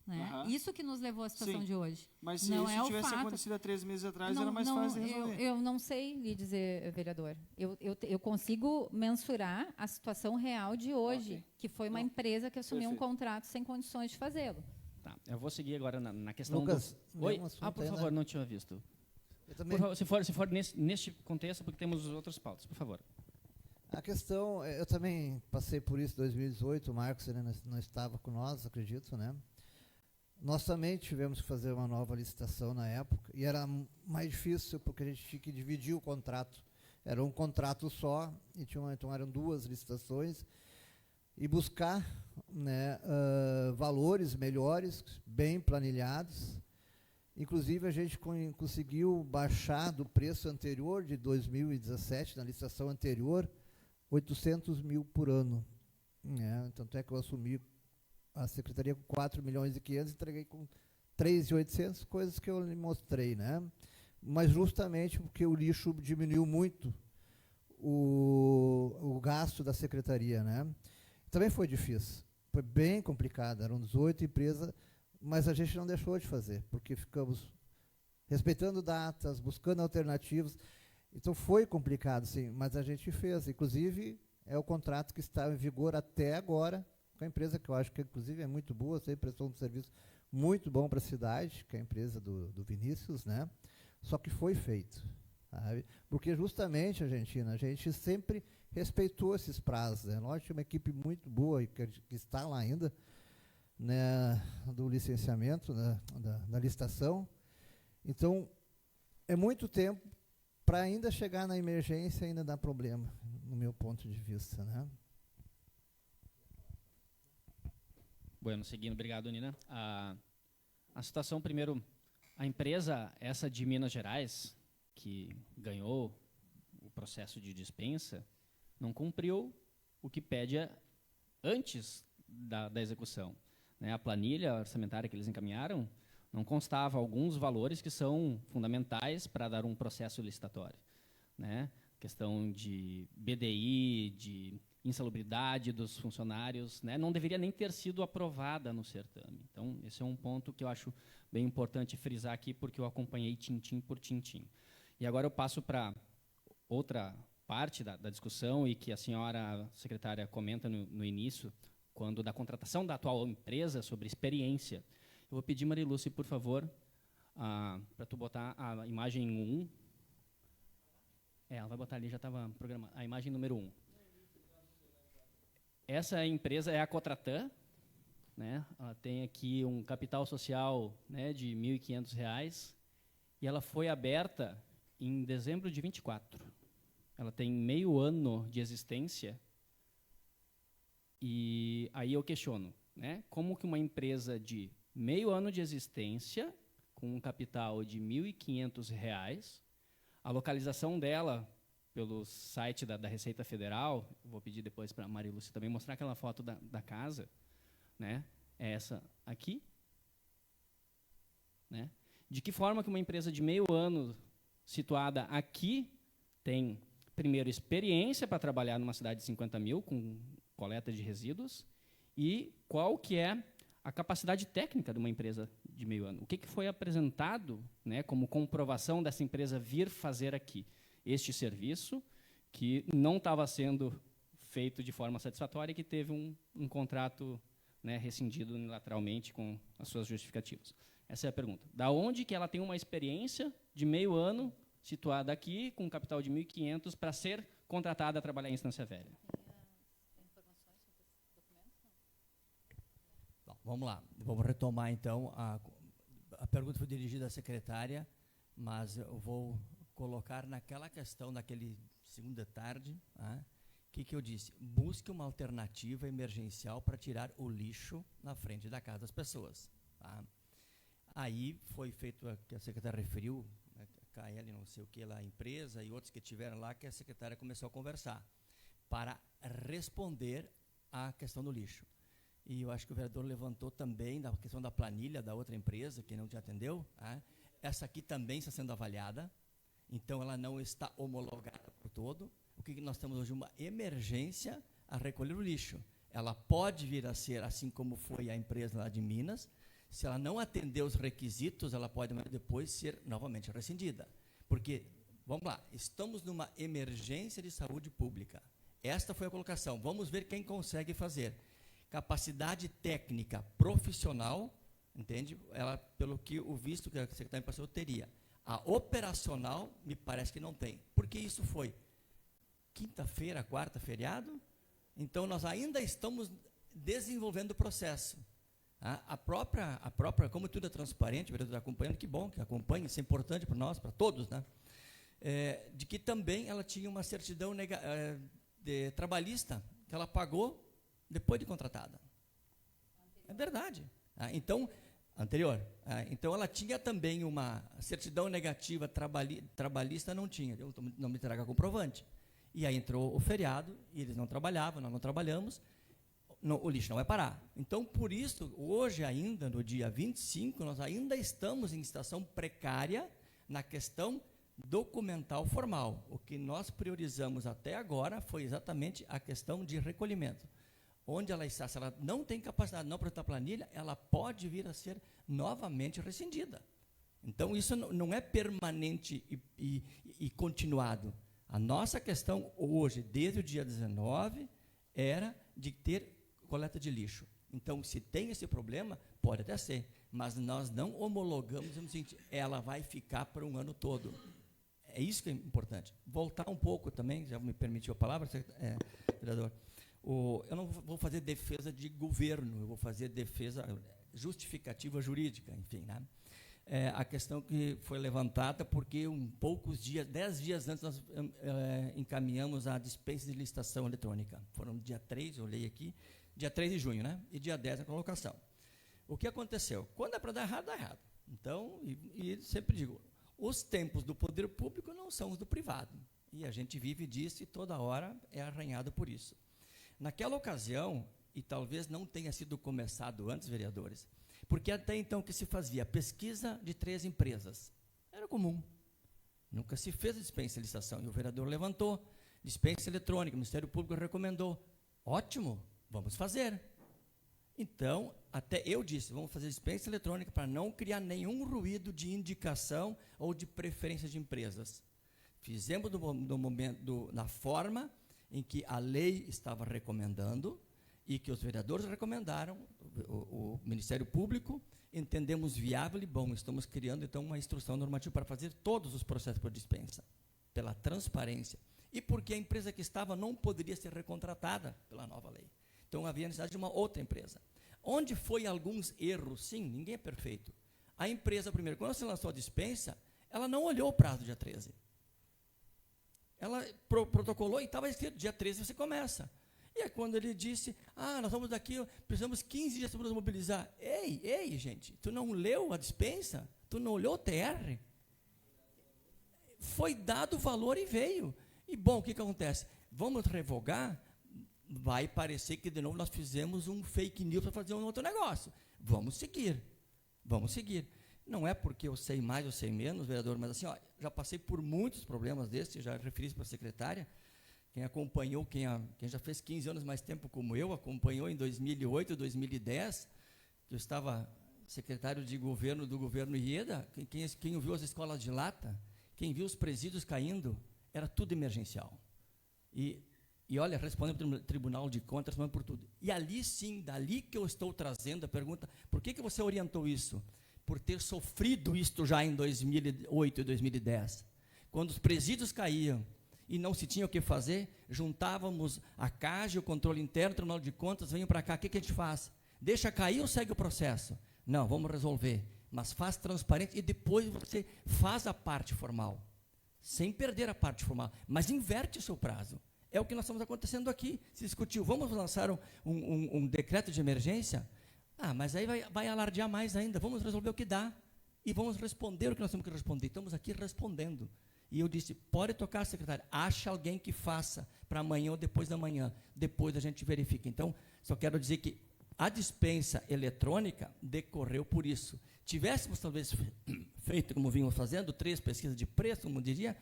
Né? Isso que nos levou à situação de hoje. Mas se não isso tivesse acontecido há 3 meses atrás, era mais fácil de resolver. Eu não sei lhe dizer, vereador. Eu consigo mensurar a situação real de hoje, que foi uma empresa que assumiu um contrato sem condições de fazê-lo. Tá, eu vou seguir agora na questão Lucas, Oi? Por favor, não tinha visto. Eu também... Se for neste contexto, porque temos outras pautas, por favor. A questão, eu também passei por isso em 2018, o Marcos não estava com nós, acredito, né? Nós também tivemos que fazer uma nova licitação na época, e era mais difícil porque a gente tinha que dividir o contrato. Era um contrato só, e então eram 2 licitações, e buscar, né, valores melhores, bem planilhados. Inclusive, a gente conseguiu baixar do preço anterior, de 2017, na licitação anterior, 800 mil por ano. Né? Tanto é que eu assumi a secretaria com 4 milhões e 500, entreguei com 3.800, coisas que eu lhe mostrei, né? Mas justamente porque o lixo diminuiu muito o gasto da secretaria, né? Também foi difícil, foi bem complicado, eram 18 empresas, mas a gente não deixou de fazer, porque ficamos respeitando datas, buscando alternativas. Então foi complicado, sim, mas a gente fez. Inclusive, é o contrato que está em vigor até agora, com a empresa que eu acho que, inclusive, é muito boa, tem prestação de serviço muito bom para a cidade, que é a empresa do Vinícius, né? Só que foi feito, sabe? Porque justamente, Argentina, a gente sempre respeitou esses prazos, né? Nós tínhamos uma equipe muito boa, que está lá ainda, né, do licenciamento, da licitação. Então, é muito tempo para ainda chegar na emergência e ainda dar problema, no meu ponto de vista, né? Bueno, seguindo, obrigado, Nina. A situação, primeiro, a empresa, essa de Minas Gerais, que ganhou o processo de dispensa, não cumpriu o que pede antes da execução. Né? A planilha orçamentária que eles encaminharam não constava alguns valores que são fundamentais para dar um processo licitatório. Né? Questão de BDI, de insalubridade dos funcionários, né, não deveria nem ter sido aprovada no certame. Então, esse é um ponto que eu acho bem importante frisar aqui, porque eu acompanhei tintim por tintim. E agora eu passo para outra parte da discussão e que a senhora secretária comenta no início, quando da contratação da atual empresa sobre experiência. Eu vou pedir, Marilúcia, por favor, para tu botar a imagem 1. Ela vai botar ali, já estava programada. A imagem número 1. Essa empresa é a Cotratan, né? Ela tem aqui um capital social, né, de R$ 1.500 e ela foi aberta em dezembro de 24. Ela tem meio ano de existência e aí eu questiono, né, como que uma empresa de meio ano de existência, com um capital de R$ 1.500, a localização dela pelo site da Receita Federal, vou pedir depois para a Marilúcia também mostrar aquela foto da casa, né? É essa aqui. Né? De que forma que uma empresa de meio ano situada aqui tem, primeiro, experiência para trabalhar numa cidade de 50 mil com coleta de resíduos e qual que é a capacidade técnica de uma empresa de meio ano? O que foi apresentado, né, como comprovação dessa empresa vir fazer aqui este serviço que não estava sendo feito de forma satisfatória e que teve um contrato, né, rescindido unilateralmente com as suas justificativas. Essa é a pergunta. Da onde que ela tem uma experiência de meio ano situada aqui, com um capital de 1.500, para ser contratada a trabalhar em Estância Velha? Tem informações sobre esse documento? Bom, vamos lá. Vamos retomar, então. A pergunta foi dirigida à secretária, mas eu vou colocar naquela questão, naquele segunda tarde, que eu disse? Busque uma alternativa emergencial para tirar o lixo na frente da casa das pessoas. Tá? Aí foi feito, que a secretária referiu, né, KL, não sei o que lá, a empresa e outros que tiveram lá, que a secretária começou a conversar para responder à questão do lixo. E eu acho que o vereador levantou também da questão da planilha da outra empresa, que não te atendeu. Essa aqui também está sendo avaliada, então ela não está homologada por todo. O que nós temos hoje? Uma emergência a recolher o lixo. Ela pode vir a ser, assim como foi a empresa lá de Minas, se ela não atender os requisitos, ela pode depois ser novamente rescindida. Porque, vamos lá, estamos numa emergência de saúde pública. Esta foi a colocação. Vamos ver quem consegue fazer. Capacidade técnica profissional, entende? Ela, pelo que o visto que a secretária passou, teria. A operacional, me parece que não tem. Porque isso foi quinta-feira, quarta, feriado. Então, nós ainda estamos desenvolvendo o processo. A própria, como tudo é transparente, o vereador está acompanhando, que bom que acompanhe, isso é importante para nós, para todos, né? De que também ela tinha uma certidão de trabalhista que ela pagou depois de contratada. É verdade. Então, anterior. Então, ela tinha também uma certidão negativa trabalhista, não tinha, não me traga comprovante. E aí entrou o feriado, e eles não trabalhavam, nós não trabalhamos, o lixo não vai parar. Então, por isso, hoje ainda, no dia 25, nós ainda estamos em situação precária na questão documental formal. O que nós priorizamos até agora foi exatamente a questão de recolhimento. Onde ela está, se ela não tem capacidade de não apresentar planilha, ela pode vir a ser novamente rescindida. Então, isso não é permanente e continuado. A nossa questão hoje, desde o dia 19, era de ter coleta de lixo. Então, se tem esse problema, pode até ser, mas nós não homologamos, no seguinte, ela vai ficar por um ano todo. É isso que é importante. Voltar um pouco também, já me permitiu a palavra, vereador. Eu não vou fazer defesa de governo, eu vou fazer defesa justificativa jurídica, enfim, né? A questão que foi levantada porque poucos dias, 10 dias antes, nós encaminhamos a dispensa de licitação eletrônica. Foram dia 3, eu olhei aqui, dia 3 de junho, né? E dia 10 a colocação. O que aconteceu? Quando é para dar errado, dá errado. Então, e sempre digo, os tempos do poder público não são os do privado. E a gente vive disso e toda hora é arranhado por isso. Naquela ocasião, e talvez não tenha sido começado antes, vereadores, porque até então que se fazia pesquisa de 3 empresas. Era comum. Nunca se fez a dispensa de licitação. E o vereador levantou, dispensa eletrônica, o Ministério Público recomendou. Ótimo, vamos fazer. Então, até eu disse, vamos fazer dispensa eletrônica para não criar nenhum ruído de indicação ou de preferência de empresas. Fizemos no momento, na forma em que a lei estava recomendando e que os vereadores recomendaram, o Ministério Público, entendemos viável e bom. Estamos criando, então, uma instrução normativa para fazer todos os processos por dispensa, pela transparência. E porque a empresa que estava não poderia ser recontratada pela nova lei. Então, havia necessidade de uma outra empresa. Onde foi alguns erros, sim, ninguém é perfeito. A empresa, primeiro, quando você lançou a dispensa, ela não olhou o prazo do dia 13. Ela protocolou e estava escrito, dia 13 você começa. E aí, quando ele disse, nós vamos daqui, precisamos 15 dias para nos mobilizar. Ei, gente, tu não leu a dispensa? Tu não olhou o TR? Foi dado o valor e veio. E, bom, o que acontece? Vamos revogar? Vai parecer que, de novo, nós fizemos um fake news para fazer um outro negócio. Vamos seguir. Não é porque eu sei mais ou sei menos, vereador, mas assim, já passei por muitos problemas desses, já referi isso para a secretária. Quem acompanhou, quem já fez 15 anos mais tempo como eu, acompanhou em 2008, 2010, que eu estava secretário de governo do governo Ieda, quem viu as escolas de lata, quem viu os presídios caindo, era tudo emergencial. E olha, respondendo para o Tribunal de Contas, respondendo por tudo. E ali sim, dali que eu estou trazendo a pergunta, por que você orientou isso? Por ter sofrido isto já em 2008 e 2010. Quando os presídios caíam e não se tinha o que fazer, juntávamos a CAGE, o controle interno, o Tribunal de Contas, venham para cá, o que a gente faz? Deixa cair ou segue o processo? Não, vamos resolver, mas faz transparente e depois você faz a parte formal, sem perder a parte formal, mas inverte o seu prazo. É o que nós estamos acontecendo aqui. Se discutiu, vamos lançar um decreto de emergência? Mas aí vai alardear mais ainda, vamos resolver o que dá e vamos responder o que nós temos que responder. Estamos aqui respondendo. E eu disse, pode tocar, secretário, acha alguém que faça para amanhã ou depois da manhã, depois a gente verifica. Então, só quero dizer que a dispensa eletrônica decorreu por isso. Tivéssemos, talvez, feito, como vínhamos fazendo, 3 pesquisas de preço, como diria,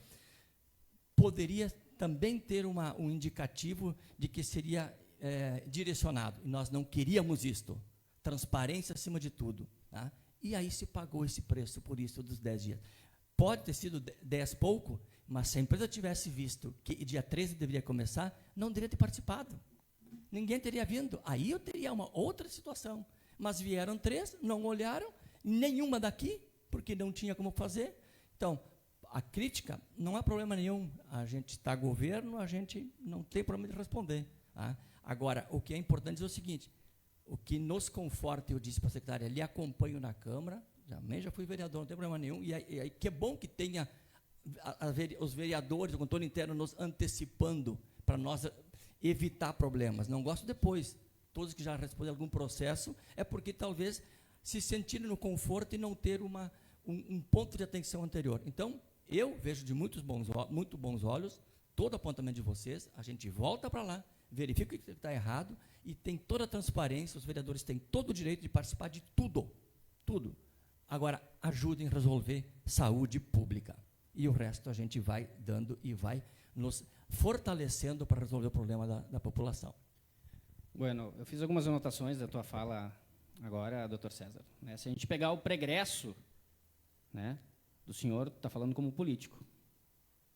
poderia também ter um indicativo de que seria direcionado. E nós não queríamos isto. Transparência acima de tudo. Tá? E aí se pagou esse preço por isso dos 10 dias. Pode ter sido 10 pouco, mas se a empresa tivesse visto que dia 13 deveria começar, não deveria ter participado. Ninguém teria vindo. Aí eu teria uma outra situação. Mas vieram 3, não olharam, nenhuma daqui, porque não tinha como fazer. Então, a crítica não há problema nenhum. A gente está governo, a gente não tem problema de responder. Tá? Agora, o que é importante é o seguinte, o que nos conforta, eu disse para a secretária, lhe acompanho na Câmara, também já fui vereador, não tem problema nenhum, e aí que é bom que tenha os vereadores, o controle interno nos antecipando para nós evitar problemas. Não gosto depois. Todos que já responderam algum processo é porque talvez se sentirem no conforto e não ter um ponto de atenção anterior. Então, eu vejo de muito bons olhos todo o apontamento de vocês, a gente volta para lá, verifica o que está errado e tem toda a transparência, os vereadores têm todo o direito de participar de tudo. Agora, ajudem a resolver saúde pública. E o resto a gente vai dando e vai nos fortalecendo para resolver o problema da população. Bueno, eu fiz algumas anotações da tua fala agora, doutor César. Né? Se a gente pegar o pregresso, né, do senhor, está falando como político.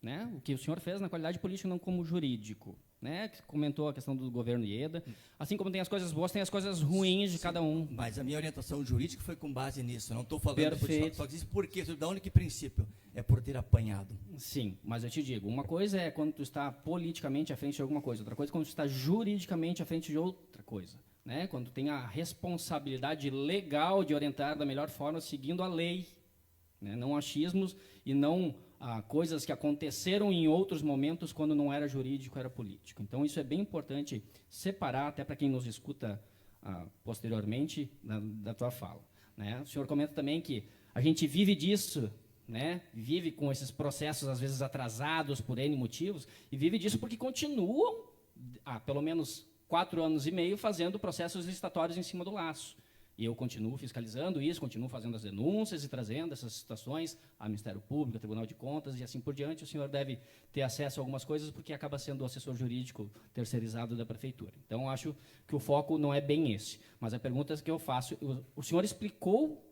Né? O que o senhor fez na qualidade política, não como jurídico. Né? Que comentou a questão do governo Ieda. Assim como tem as coisas boas, tem as coisas ruins de cada um. Mas a minha orientação jurídica foi com base nisso. Não estou falando Perfeito. Só disse por quê? Da onde que princípio? É por ter apanhado. Sim, mas eu te digo, uma coisa é quando tu está politicamente à frente de alguma coisa, outra coisa é quando tu está juridicamente à frente de outra coisa. Né? Quando tu tem a responsabilidade legal de orientar da melhor forma, seguindo a lei. Né? Não achismos e não coisas que aconteceram em outros momentos quando não era jurídico, era político. Então, isso é bem importante separar, até para quem nos escuta posteriormente, da tua fala. Né? O senhor comenta também que a gente vive disso, né? Vive com esses processos, às vezes, atrasados por N motivos, e vive disso porque continuam, há pelo menos 4 anos e meio, fazendo processos licitatórios em cima do laço. E eu continuo fiscalizando isso, continuo fazendo as denúncias e trazendo essas situações ao Ministério Público, ao Tribunal de Contas e assim por diante. O senhor deve ter acesso a algumas coisas porque acaba sendo o assessor jurídico terceirizado da Prefeitura. Então, acho que o foco não é bem esse. Mas a pergunta que eu faço, o senhor explicou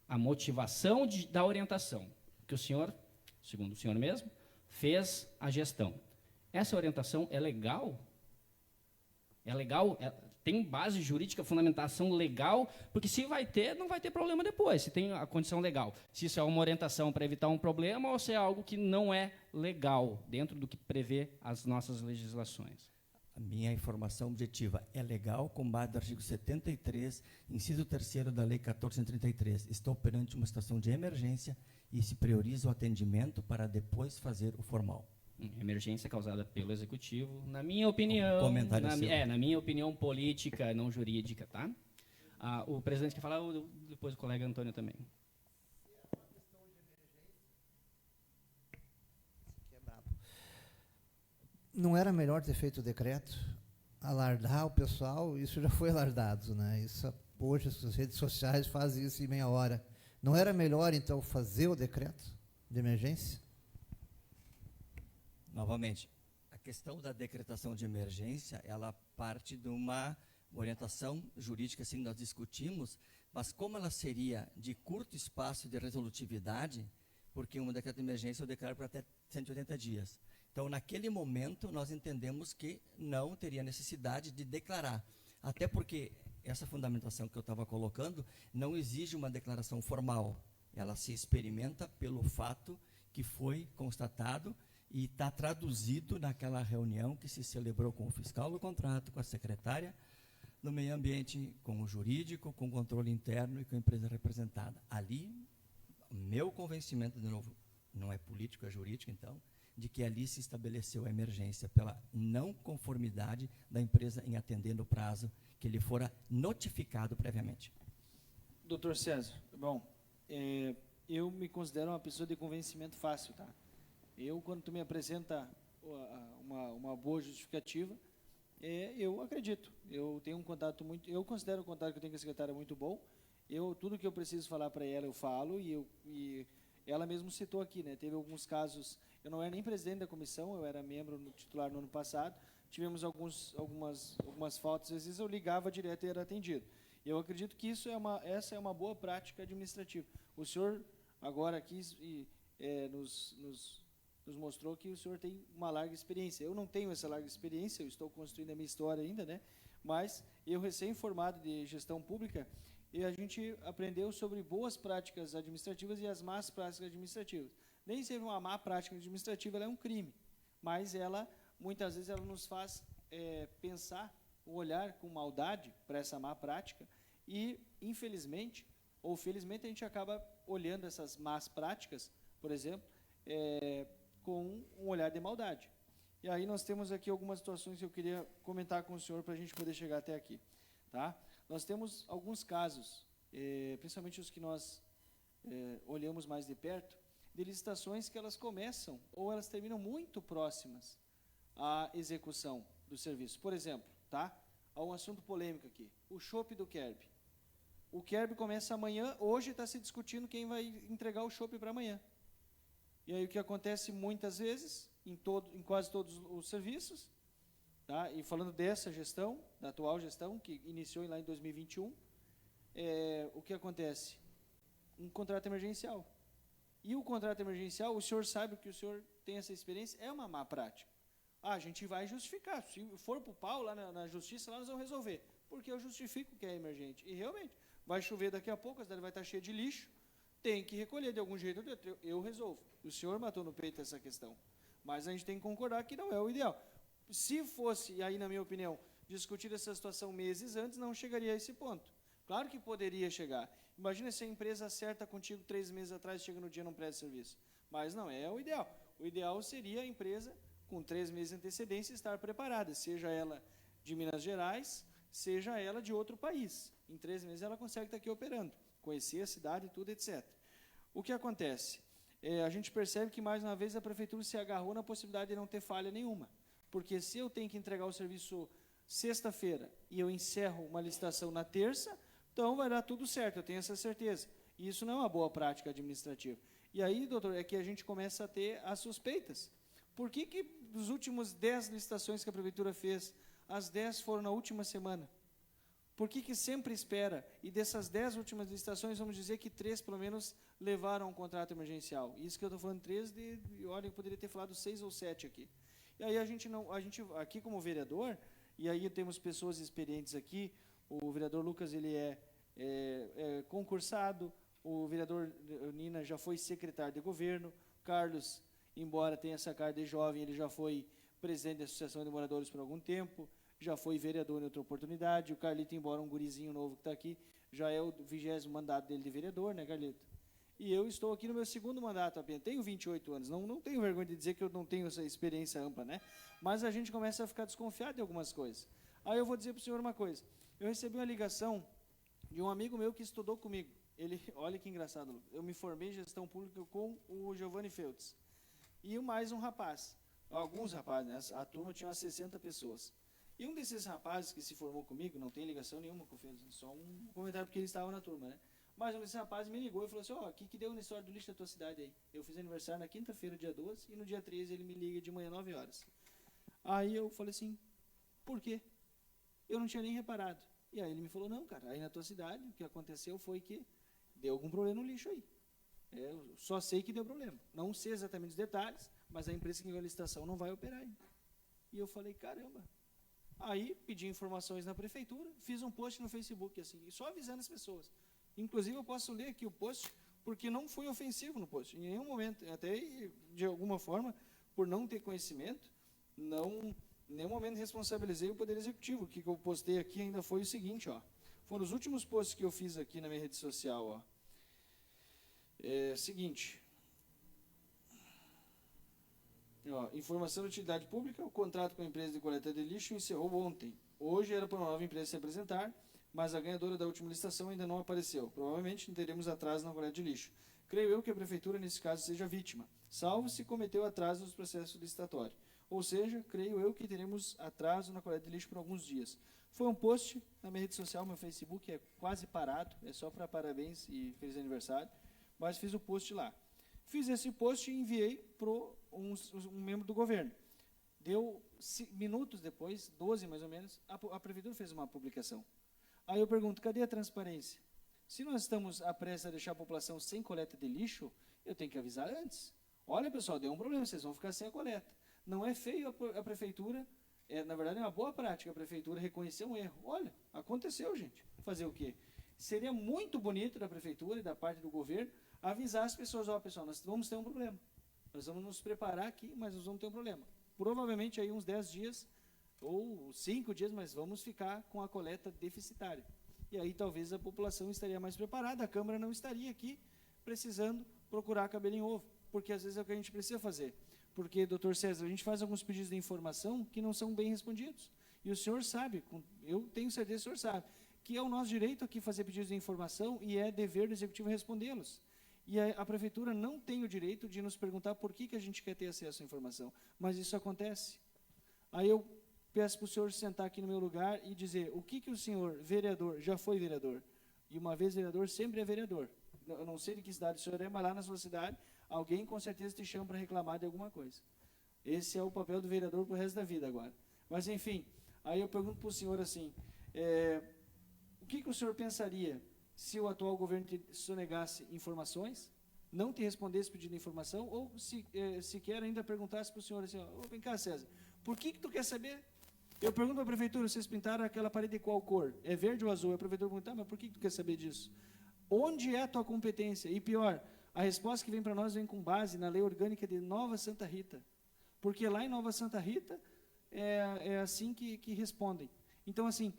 a motivação da orientação, que o senhor, segundo o senhor mesmo, fez a gestão. Essa orientação é legal? É legal? Tem base jurídica, fundamentação legal? Porque se vai ter, não vai ter problema depois, se tem a condição legal. Se isso é uma orientação para evitar um problema ou se é algo que não é legal, dentro do que prevê as nossas legislações. A minha informação objetiva é legal, com base no artigo 73, inciso 3º da Lei 1433. Estou perante uma situação de emergência e se prioriza o atendimento para depois fazer o formal. Emergência causada pelo Executivo, na minha opinião, Comentário seu. na minha opinião política, não jurídica, tá? O presidente quer falar, ou depois o colega Antônio também. Não era melhor ter feito o decreto, alardar o pessoal? Isso já foi alardado, né? Isso, hoje as redes sociais fazem isso em meia hora. Não era melhor, então, fazer o decreto de emergência? Novamente, a questão da decretação de emergência, ela parte de uma orientação jurídica, assim, nós discutimos, mas como ela seria de curto espaço de resolutividade, porque um decreto de emergência eu declaro por até 180 dias. Então, naquele momento, nós entendemos que não teria necessidade de declarar, até porque essa fundamentação que eu estava colocando não exige uma declaração formal, ela se experimenta pelo fato que foi constatado e está traduzido naquela reunião que se celebrou com o fiscal do contrato, com a secretária do meio ambiente, com o jurídico, com o controle interno e com a empresa representada. Ali, meu convencimento, de novo, não é político, é jurídico, então, de que ali se estabeleceu a emergência pela não conformidade da empresa em atender no prazo que lhe fora notificado previamente. Doutor César, bom, eu me considero uma pessoa de convencimento fácil, tá? Quando tu me apresenta uma boa justificativa, eu acredito. Eu tenho um contato muito, eu considero o contato que eu tenho com a secretária muito bom. Tudo que eu preciso falar para ela, eu falo, e ela mesmo citou aqui, né? Teve alguns casos, eu não era nem presidente da comissão, eu era membro titular no ano passado, tivemos algumas faltas, às vezes eu ligava direto e era atendido. Eu acredito que essa é uma boa prática administrativa. O senhor agora aqui nos mostrou que o senhor tem uma larga experiência. Eu não tenho essa larga experiência, eu estou construindo a minha história ainda, né? Mas eu, recém-formado de gestão pública, e a gente aprendeu sobre boas práticas administrativas e as más práticas administrativas. Nem sempre uma má prática administrativa ela é um crime, mas muitas vezes, ela nos faz pensar, olhar com maldade para essa má prática e, infelizmente, ou felizmente, a gente acaba olhando essas más práticas, por exemplo, com um olhar de maldade. E aí nós temos aqui algumas situações que eu queria comentar com o senhor para a gente poder chegar até aqui. Tá? Nós temos alguns casos, principalmente os que nós olhamos mais de perto, de licitações que elas começam ou elas terminam muito próximas à execução do serviço. Por exemplo, tá? Há um assunto polêmico aqui, o chopp do Kerb. O Kerb começa amanhã, hoje está se discutindo quem vai entregar o chopp para amanhã. E aí o que acontece muitas vezes, em quase todos os serviços, tá? E falando dessa gestão, da atual gestão, que iniciou lá em 2021, o que acontece? Um contrato emergencial. E o contrato emergencial, o senhor sabe que o senhor tem essa experiência, é uma má prática. A gente vai justificar. Se for para o pau lá na justiça, lá nós vamos resolver. Porque eu justifico que é emergente. E realmente, vai chover daqui a pouco, a cidade vai estar cheia de lixo, tem que recolher de algum jeito, eu resolvo. O senhor matou no peito essa questão. Mas a gente tem que concordar que não é o ideal. Se fosse, e aí na minha opinião, discutir essa situação meses antes, não chegaria a esse ponto. Claro que poderia chegar. Imagina se a empresa acerta contigo 3 meses atrás, chega no dia e não presta serviço. Mas não é o ideal. O ideal seria a empresa, com 3 meses de antecedência, estar preparada, seja ela de Minas Gerais, seja ela de outro país. Em 3 meses ela consegue estar aqui operando, conhecer a cidade e tudo, etc. O que acontece? A gente percebe que, mais uma vez, a prefeitura se agarrou na possibilidade de não ter falha nenhuma. Porque se eu tenho que entregar o serviço sexta-feira e eu encerro uma licitação na terça, então vai dar tudo certo, eu tenho essa certeza. E isso não é uma boa prática administrativa. E aí, doutor, é que a gente começa a ter as suspeitas. Por que dos últimos 10 licitações que a prefeitura fez, as 10 foram na última semana? Por que sempre espera? E dessas 10 últimas licitações, vamos dizer que 3, pelo menos, levaram um contrato emergencial. Isso que eu estou falando 3, e olha, eu poderia ter falado 6 ou 7 aqui. E aí a gente, aqui como vereador, e aí temos pessoas experientes aqui, o vereador Lucas, ele é concursado, o vereador Nina já foi secretário de governo, Carlos, embora tenha essa cara de jovem, ele já foi presidente da Associação de Moradores por algum tempo, já foi vereador em outra oportunidade, o Carlito, embora um gurizinho novo que está aqui, já é o 20º mandato dele de vereador, né, Carlito? E eu estou aqui no meu 2º mandato apenas, tenho 28 anos, não tenho vergonha de dizer que eu não tenho essa experiência ampla, né? Mas a gente começa a ficar desconfiado de algumas coisas. Aí eu vou dizer para o senhor uma coisa, eu recebi uma ligação de um amigo meu que estudou comigo, olha que engraçado, eu me formei em gestão pública com o Giovanni Feltz, e mais um rapaz, alguns rapazes, né? A turma tinha umas 60 pessoas. E um desses rapazes que se formou comigo, não tem ligação nenhuma com o Feltz, só um comentário porque ele estava na turma, né? Mas um desses rapazes me ligou e falou assim, o que deu na história do lixo da tua cidade aí? Eu fiz aniversário na quinta-feira, dia 12, e no dia 13 ele me liga de manhã, 9 horas. Aí eu falei assim, por quê? Eu não tinha nem reparado. E aí ele me falou, não, cara, aí na tua cidade o que aconteceu foi que deu algum problema no lixo aí. Eu só sei que deu problema. Não sei exatamente os detalhes, mas a empresa que ganhou a licitação não vai operar ainda. E eu falei, caramba. Aí pedi informações na prefeitura, fiz um post no Facebook, assim, só avisando as pessoas. Inclusive eu posso ler aqui o post, porque não foi ofensivo no post, em nenhum momento, até de alguma forma, por não ter conhecimento, em nenhum momento responsabilizei o Poder Executivo. O que eu postei aqui ainda foi o seguinte, foram os últimos posts que eu fiz aqui na minha rede social, seguinte, informação de utilidade pública, o contrato com a empresa de coleta de lixo encerrou ontem. Hoje era para uma nova empresa se apresentar, mas a ganhadora da última licitação ainda não apareceu. Provavelmente não teremos atraso na coleta de lixo. Creio eu que a prefeitura, nesse caso, seja vítima, salvo se cometeu atraso nos processos licitatórios. Ou seja, creio eu que teremos atraso na coleta de lixo por alguns dias. Foi um post na minha rede social, meu Facebook é quase parado, é só para parabéns e feliz aniversário, mas fiz o post lá. Fiz esse post e enviei para um membro do governo. Deu minutos depois, 12 mais ou menos, a prefeitura fez uma publicação. Aí eu pergunto, cadê a transparência? Se nós estamos à pressa a deixar a população sem coleta de lixo, eu tenho que avisar antes. Olha, pessoal, deu um problema, vocês vão ficar sem a coleta. Não é feio a prefeitura, na verdade é uma boa prática a prefeitura reconhecer um erro. Olha, aconteceu, gente. Fazer o quê? Seria muito bonito da prefeitura e da parte do governo avisar as pessoas, pessoal, nós vamos ter um problema. Nós vamos nos preparar aqui, mas nós vamos ter um problema. Provavelmente aí uns 10 dias ou 5 dias, mas vamos ficar com a coleta deficitária. E aí talvez a população estaria mais preparada, a Câmara não estaria aqui precisando procurar cabelo em ovo, porque às vezes é o que a gente precisa fazer. Porque, doutor César, a gente faz alguns pedidos de informação que não são bem respondidos. E o senhor sabe, eu tenho certeza que o senhor sabe, que é o nosso direito aqui fazer pedidos de informação e é dever do Executivo respondê-los. E a prefeitura não tem o direito de nos perguntar por que a gente quer ter acesso à informação. Mas isso acontece. Aí eu peço para o senhor sentar aqui no meu lugar e dizer o que o senhor, vereador, já foi vereador. E uma vez vereador, sempre é vereador. Eu não sei de que cidade o senhor é, mas lá na sua cidade, alguém com certeza te chama para reclamar de alguma coisa. Esse é o papel do vereador para o resto da vida agora. Mas, enfim, aí eu pergunto para o senhor assim, o que o senhor pensaria se o atual governo te sonegasse informações, não te respondesse pedido de informação, ou sequer ainda perguntasse para o senhor assim, vem cá, César, por que tu quer saber? Eu pergunto para a prefeitura, vocês pintaram aquela parede de qual cor? É verde ou azul? A prefeitura pergunta, mas por que tu quer saber disso? Onde é a tua competência? E pior, a resposta que vem para nós vem com base na lei orgânica de Nova Santa Rita, porque lá em Nova Santa Rita é assim que respondem. Então, assim,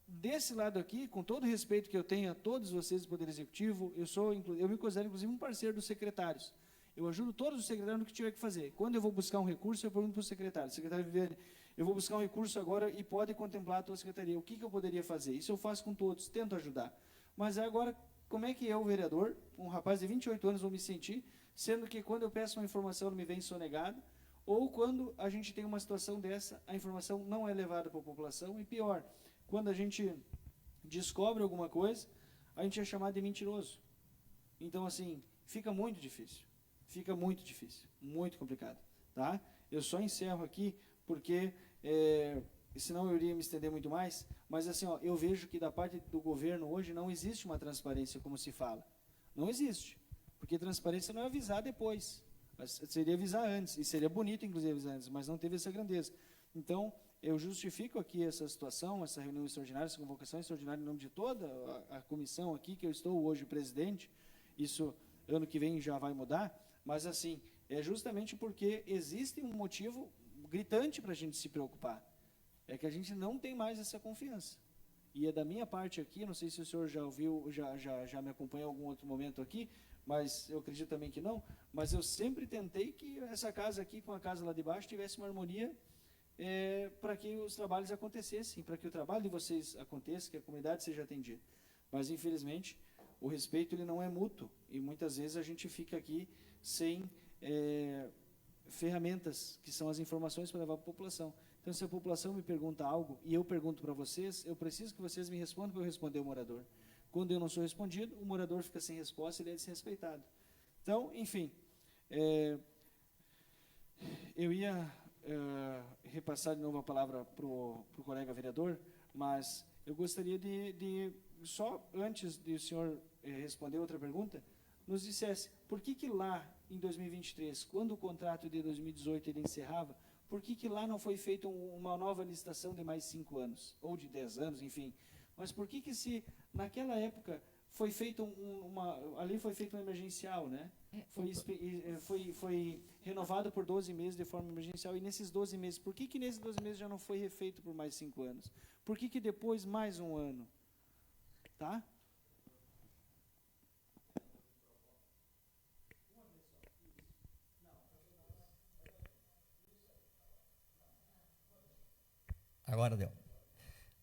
desse lado aqui, com todo o respeito que eu tenho a todos vocês do Poder Executivo, eu me considero, inclusive, um parceiro dos secretários. Eu ajudo todos os secretários no que tiver que fazer. Quando eu vou buscar um recurso, eu pergunto para o secretário, Viviane, eu vou buscar um recurso agora e pode contemplar a tua secretaria. O que eu poderia fazer? Isso eu faço com todos, tento ajudar. Mas agora, como é que eu, vereador, um rapaz de 28 anos, vou me sentir, sendo que quando eu peço uma informação, ela me vem sonegada, ou quando a gente tem uma situação dessa, a informação não é levada para a população, e pior, quando a gente descobre alguma coisa, a gente é chamado de mentiroso. Então, assim, fica muito difícil, muito complicado, tá? Eu só encerro aqui porque senão eu iria me estender muito mais, mas assim, ó, eu vejo que da parte do governo hoje não existe uma transparência como se fala. Não existe, porque transparência não é avisar depois, mas seria avisar antes, e seria bonito inclusive avisar antes, mas não teve essa grandeza. Então, eu justifico aqui essa situação, essa reunião extraordinária, essa convocação extraordinária em nome de toda a comissão aqui, que eu estou hoje presidente. Isso, ano que vem já vai mudar, mas assim, é justamente porque existe um motivo gritante para a gente se preocupar. É que a gente não tem mais essa confiança. E é da minha parte aqui, não sei se o senhor já ouviu, já me acompanhou em algum outro momento aqui, mas eu acredito também que não, mas eu sempre tentei que essa casa aqui com a casa lá de baixo tivesse uma harmonia para que os trabalhos acontecessem, para que o trabalho de vocês aconteça, que a comunidade seja atendida. Mas, infelizmente, o respeito ele não é mútuo, e muitas vezes a gente fica aqui sem ferramentas, que são as informações para levar para a população. Então, se a população me pergunta algo, e eu pergunto para vocês, eu preciso que vocês me respondam para eu responder ao morador. Quando eu não sou respondido, o morador fica sem resposta, ele é desrespeitado. Então, enfim, eu ia repassar de novo a palavra para o colega vereador, mas eu gostaria de só antes de o senhor responder outra pergunta, nos dissesse por que lá em 2023, quando o contrato de 2018 ele encerrava, por que lá não foi feita uma nova licitação de mais 5 anos, ou de 10 anos, enfim. Mas por que se naquela época foi feita ali foi feita uma emergencial, né? Foi renovado por 12 meses de forma emergencial, e nesses 12 meses, por que nesses 12 meses já não foi refeito por mais 5 anos? Por que depois mais um ano? Tá? Agora deu.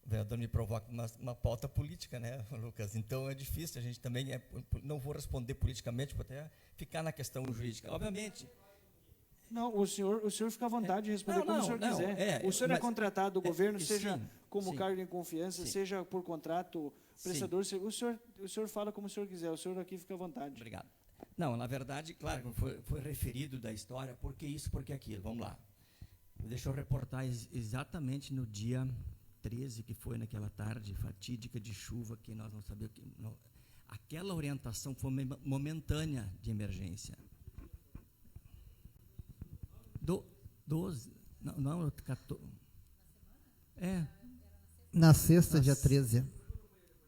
O vereador me provoca uma pauta política, né, Lucas? Então é difícil, a gente também não vou responder politicamente, vou até ficar na questão jurídica. Obviamente. Não, o senhor fica à vontade de responder como o senhor quiser. O senhor é contratado do governo, seja como cargo de confiança, seja por contrato, prestador. O senhor fala como o senhor quiser, o senhor aqui fica à vontade. Obrigado. Não, na verdade, claro, foi referido da história, porque isso, porque aquilo. Vamos lá. Deixa eu reportar exatamente no dia 13, que foi naquela tarde fatídica de chuva, que nós não sabíamos. Aquela orientação foi momentânea de emergência. 12, não, 14. Na sexta, dia 13.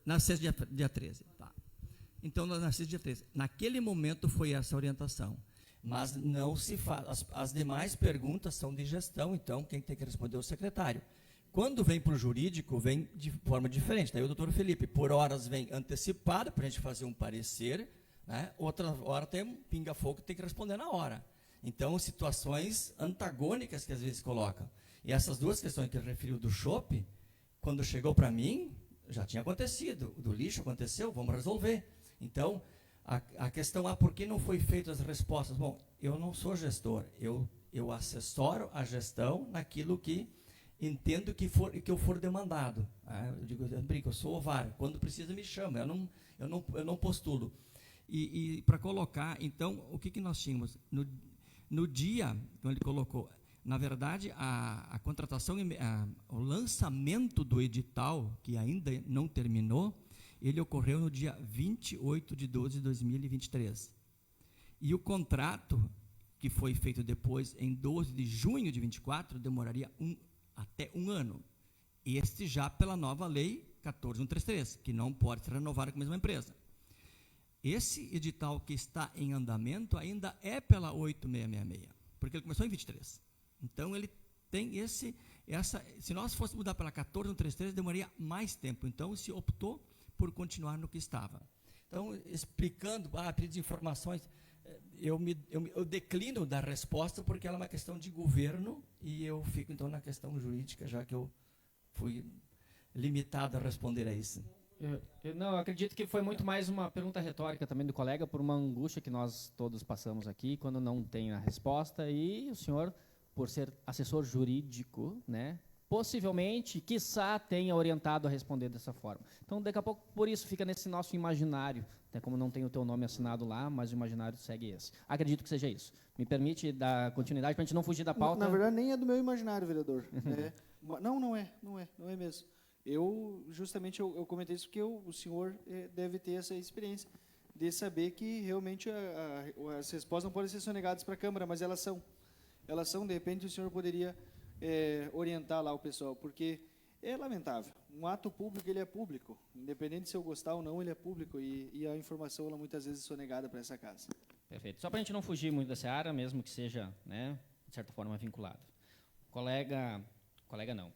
Na sexta, dia 13, tá. Então, na sexta, dia 13. Naquele momento foi essa orientação. Mas não se faz. As demais perguntas são de gestão, então quem tem que responder é o secretário. Quando vem para o jurídico, vem de forma diferente. Daí o doutor Felipe, por horas, vem antecipado para a gente fazer um parecer, né? Outra hora tem um pinga-fogo que tem que responder na hora. Então, situações antagônicas que às vezes colocam. E essas duas questões que ele referiu do chope, quando chegou para mim, já tinha acontecido. O do lixo aconteceu, vamos resolver. Então, a questão, por que não foi feito as respostas? Bom, eu não sou gestor, eu assessoro a gestão naquilo que entendo que eu for demandado. Eu digo, eu sou ovário, quando precisa me chama, eu não postulo. E para colocar, então, o que nós tínhamos? No dia, quando ele colocou, na verdade, a contratação, o lançamento do edital, que ainda não terminou, ele ocorreu no dia 28 de 12 de 2023. E o contrato, que foi feito depois, em 12 de junho de 24, demoraria até um ano. Este já pela nova lei 14133, que não pode ser renovado com a mesma empresa. Esse edital que está em andamento ainda é pela 8666, porque ele começou em 23. Então, ele tem se nós fôssemos mudar pela 14133, demoraria mais tempo. Então, se optou por continuar no que estava. Então, explicando, pedido de informações, eu declino da resposta porque ela é uma questão de governo e eu fico, então, na questão jurídica, já que eu fui limitado a responder a isso. Eu acredito que foi muito mais uma pergunta retórica também do colega, por uma angústia que nós todos passamos aqui, quando não tem a resposta, e o senhor, por ser assessor jurídico, né, possivelmente, quiçá, tenha orientado a responder dessa forma. Então, daqui a pouco, por isso, fica nesse nosso imaginário, até como não tem o teu nome assinado lá, mas o imaginário segue esse. Acredito que seja isso. Me permite dar continuidade para a gente não fugir da pauta? Na verdade, nem é do meu imaginário, vereador. Não é mesmo. Eu comentei isso porque o senhor deve ter essa experiência de saber que realmente as respostas não podem ser sonegadas para a Câmara, mas elas são. De repente, o senhor poderia orientar lá o pessoal, porque é lamentável. Um ato público, ele é público. Independente se eu gostar ou não, ele é público e a informação, ela muitas vezes é sonegada para essa casa. Perfeito. Só para a gente não fugir muito dessa área, mesmo que seja, né, de certa forma, vinculado. Colega não.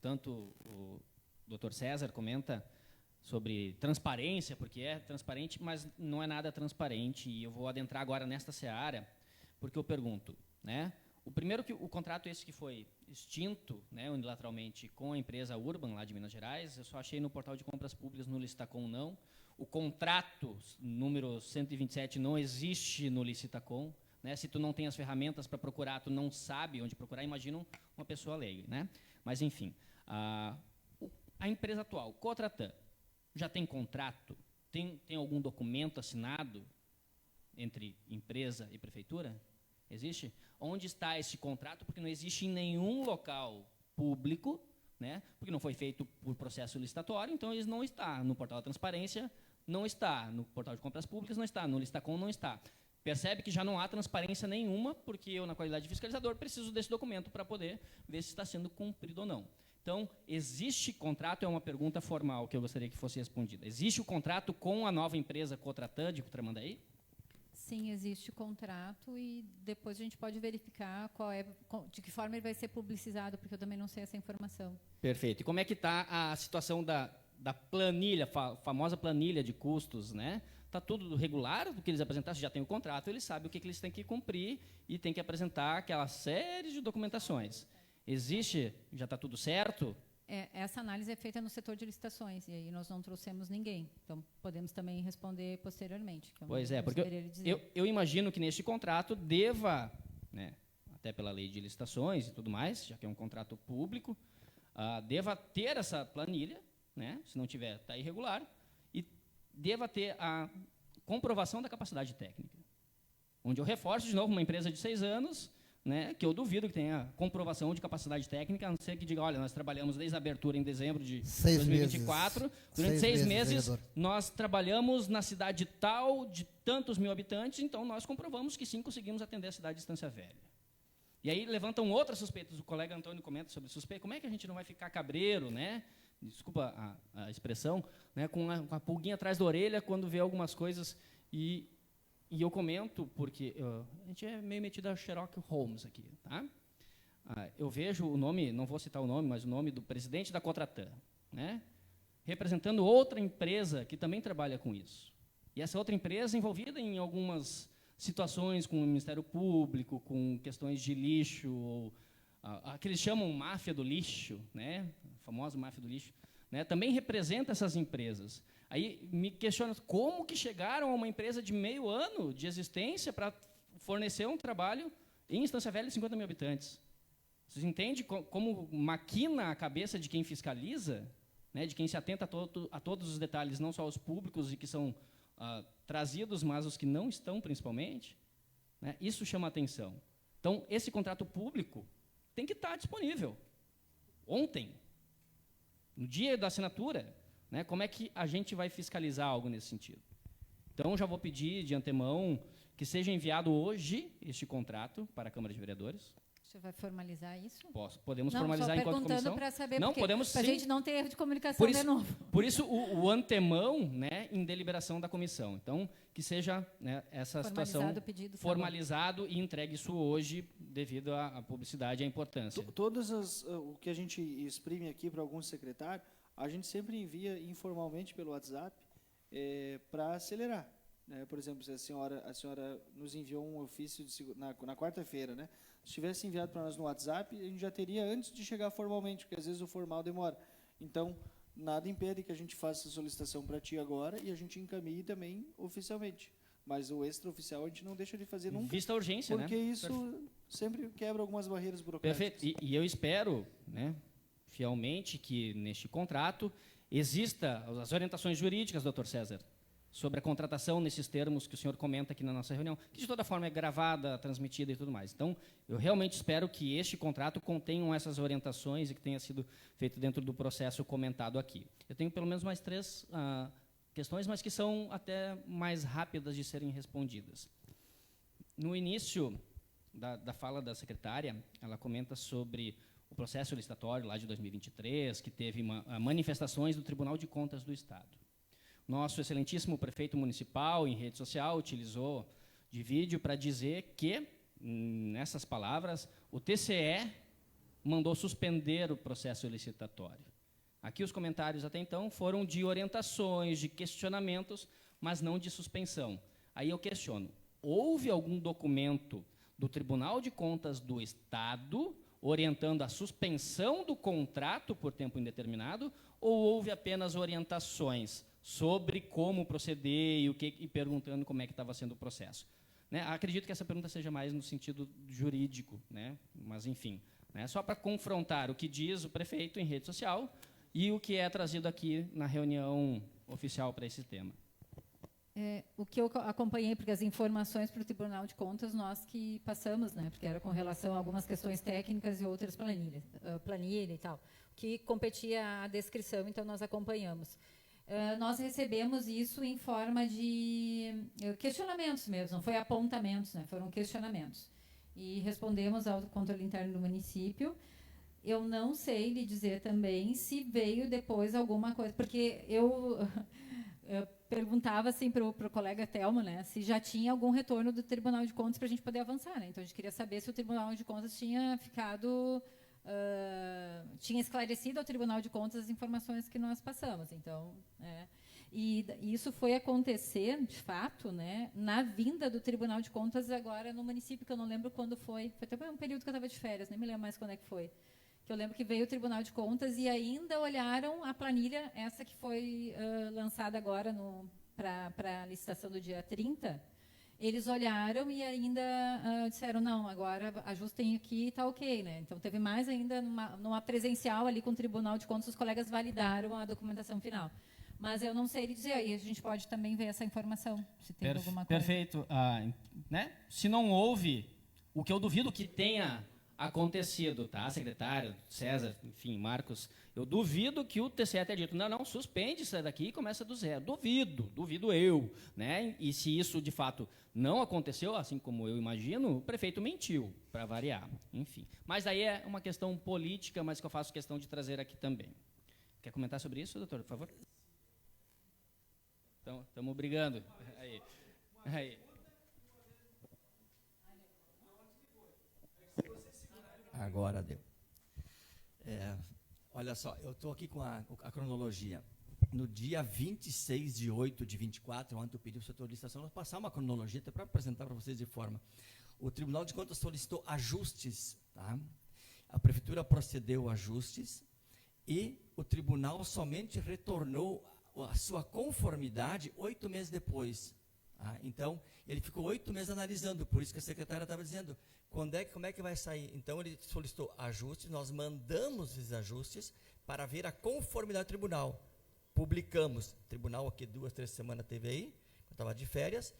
Tanto o Dr. César comenta sobre transparência, porque é transparente, mas não é nada transparente, e eu vou adentrar agora nesta seara, porque eu pergunto, né? O primeiro, que o contrato esse que foi extinto, né, unilateralmente, com a empresa Urban, lá de Minas Gerais, eu só achei no portal de compras públicas, no Licitacom não. O contrato número 127 não existe no Licitacom, né? Se tu não tem as ferramentas para procurar, tu não sabe onde procurar, imagina uma pessoa leiga, né? Mas, enfim, a empresa atual, Cotratan, já tem contrato? Tem algum documento assinado entre empresa e prefeitura? Existe? Onde está esse contrato? Porque não existe em nenhum local público, né? Porque não foi feito por processo licitatório, então ele não está no portal da transparência, não está no portal de compras públicas, não está no Licitacom, não está. Percebe que já não há transparência nenhuma, porque eu, na qualidade de fiscalizador, preciso desse documento para poder ver se está sendo cumprido ou não. Então, existe contrato? É uma pergunta formal que eu gostaria que fosse respondida. Existe o contrato com a nova empresa Cotratan de Tramandaí? Sim, existe o contrato e depois a gente pode verificar de que forma ele vai ser publicizado, porque eu também não sei essa informação. Perfeito. E como é que está a situação da planilha, famosa planilha de custos, né? Está tudo regular do que eles apresentaram, já tem o contrato, eles sabem o que eles têm que cumprir e têm que apresentar aquela série de documentações. Existe, já está tudo certo? Essa análise é feita no setor de licitações, e aí nós não trouxemos ninguém. Então, podemos também responder posteriormente. Pois é, porque eu imagino que neste contrato deva, né, até pela lei de licitações e tudo mais, já que é um contrato público, deva ter essa planilha, né, se não tiver, está irregular, e deva ter a comprovação da capacidade técnica. Onde eu reforço, de novo, uma empresa de 6 anos, né, que eu duvido que tenha comprovação de capacidade técnica, a não ser que diga, olha, nós trabalhamos desde a abertura em dezembro de 2024, durante 6 meses nós trabalhamos na cidade tal, de tantos mil habitantes, então nós comprovamos que sim, conseguimos atender a cidade de Estância Velha. E aí levantam outras suspeitas, o colega Antônio comenta sobre suspeita, como é que a gente não vai ficar cabreiro, né, desculpa a expressão, né, com a pulguinha atrás da orelha quando vê algumas coisas. E eu comento porque a gente é meio metido a Sherlock Holmes aqui, tá? Eu vejo o nome, não vou citar o nome, mas o nome do presidente da Cotratan, né, representando outra empresa que também trabalha com isso. E essa outra empresa envolvida em algumas situações com o Ministério Público, com questões de lixo, ou a que eles chamam máfia do lixo, né, a famosa máfia do lixo, né, também representa essas empresas. Aí me questionam como que chegaram a uma empresa de meio ano de existência para fornecer um trabalho em Estância Velha de 50 mil habitantes. Vocês entendem como maquina a cabeça de quem fiscaliza, né, de quem se atenta a todos os detalhes, não só os públicos e que são trazidos, mas os que não estão, principalmente? Né, isso chama atenção. Então, esse contrato público tem que estar disponível. Ontem, no dia da assinatura, né, como é que a gente vai fiscalizar algo nesse sentido? Então, já vou pedir de antemão que seja enviado hoje este contrato para a Câmara de Vereadores. Você vai formalizar isso? Podemos formalizar enquanto comissão? Não, só perguntando para saber, não, podemos para a sim. gente não ter erro de comunicação de novo. Por isso, o antemão, né, em deliberação da comissão. Então, que seja, né, essa situação formalizado e entregue isso hoje, devido à publicidade e à importância. O que a gente exprime aqui para algum secretário, a gente sempre envia informalmente pelo WhatsApp para acelerar. Né? Por exemplo, se a senhora nos enviou um ofício na quarta-feira, né? Se tivesse enviado para nós no WhatsApp, a gente já teria antes de chegar formalmente, porque às vezes o formal demora. Então, nada impede que a gente faça a solicitação para ti agora e a gente encaminhe também oficialmente. Mas o extraoficial a gente não deixa de fazer nunca. Vista a urgência, porque né? Isso sempre quebra algumas barreiras burocráticas. Perfeito. E eu espero, né, fielmente, que neste contrato exista as orientações jurídicas, doutor César, sobre a contratação nesses termos que o senhor comenta aqui na nossa reunião, que de toda forma é gravada, transmitida e tudo mais. Então, eu realmente espero que este contrato contenha essas orientações e que tenha sido feito dentro do processo comentado aqui. Eu tenho pelo menos mais 3 questões, mas que são até mais rápidas de serem respondidas. No início da fala da secretária, ela comenta sobre o processo licitatório lá de 2023, que teve manifestações do Tribunal de Contas do Estado. Nosso excelentíssimo prefeito municipal, em rede social, utilizou de vídeo para dizer que, nessas palavras, o TCE mandou suspender o processo licitatório. Aqui os comentários até então foram de orientações, de questionamentos, mas não de suspensão. Aí eu questiono, houve algum documento do Tribunal de Contas do Estado orientando a suspensão do contrato por tempo indeterminado, ou houve apenas orientações sobre como proceder e perguntando como é que estava sendo o processo? Né? Acredito que essa pergunta seja mais no sentido jurídico, né? Mas, enfim, né? Só para confrontar o que diz o prefeito em rede social e o que é trazido aqui na reunião oficial para esse tema. O que eu acompanhei, porque as informações para o Tribunal de Contas nós que passamos, né, porque era com relação a algumas questões técnicas e outras planilha e tal, que competia a descrição, então nós acompanhamos. Nós recebemos isso em forma de questionamentos mesmo, não foi apontamentos, né, foram questionamentos. E respondemos ao controle interno do município. Eu não sei lhe dizer também se veio depois alguma coisa, porque eu perguntava assim para o colega Telmo, né, se já tinha algum retorno do Tribunal de Contas para a gente poder avançar, né? Então a gente queria saber se o Tribunal de Contas tinha ficado, tinha esclarecido ao Tribunal de Contas as informações que nós passamos. Então, e isso foi acontecer, de fato, né, na vinda do Tribunal de Contas agora no município, que eu não lembro quando foi. Foi até um período que eu estava de férias, nem me lembro mais quando é que foi. Que eu lembro que veio o Tribunal de Contas e ainda olharam a planilha, essa que foi lançada agora para a licitação do dia 30, eles olharam e ainda disseram, não, agora ajustem aqui e está ok, né? Então, teve mais ainda, numa presencial ali com o Tribunal de Contas, os colegas validaram a documentação final. Mas eu não sei lhe dizer, aí a gente pode também ver essa informação, se tem alguma coisa. Perfeito. Né? Se não houve, o que eu duvido que tenha acontecido, tá, secretário, César, enfim, Marcos, eu duvido que o TCE tenha dito, não, suspende isso daqui e começa do zero. Duvido eu, né? E se isso, de fato, não aconteceu, assim como eu imagino, o prefeito mentiu, para variar, enfim. Mas aí é uma questão política, mas que eu faço questão de trazer aqui também. Quer comentar sobre isso, doutor, por favor? Então, estamos brigando. Aí. Agora deu. Olha só, eu estou aqui com a cronologia. No dia 26 de 8 de 24, ontem eu pedi para o setor de licitação nós passar uma cronologia, até para apresentar para vocês de forma. O Tribunal de Contas solicitou ajustes, tá? A Prefeitura procedeu a ajustes e o Tribunal somente retornou a sua conformidade 8 meses depois. Tá? Então, ele ficou 8 meses analisando, por isso que a secretária estava dizendo, como é que vai sair? Então, ele solicitou ajustes, nós mandamos esses ajustes para ver a conformidade do tribunal. Publicamos, o tribunal aqui 2, 3 semanas teve aí, eu estava de férias,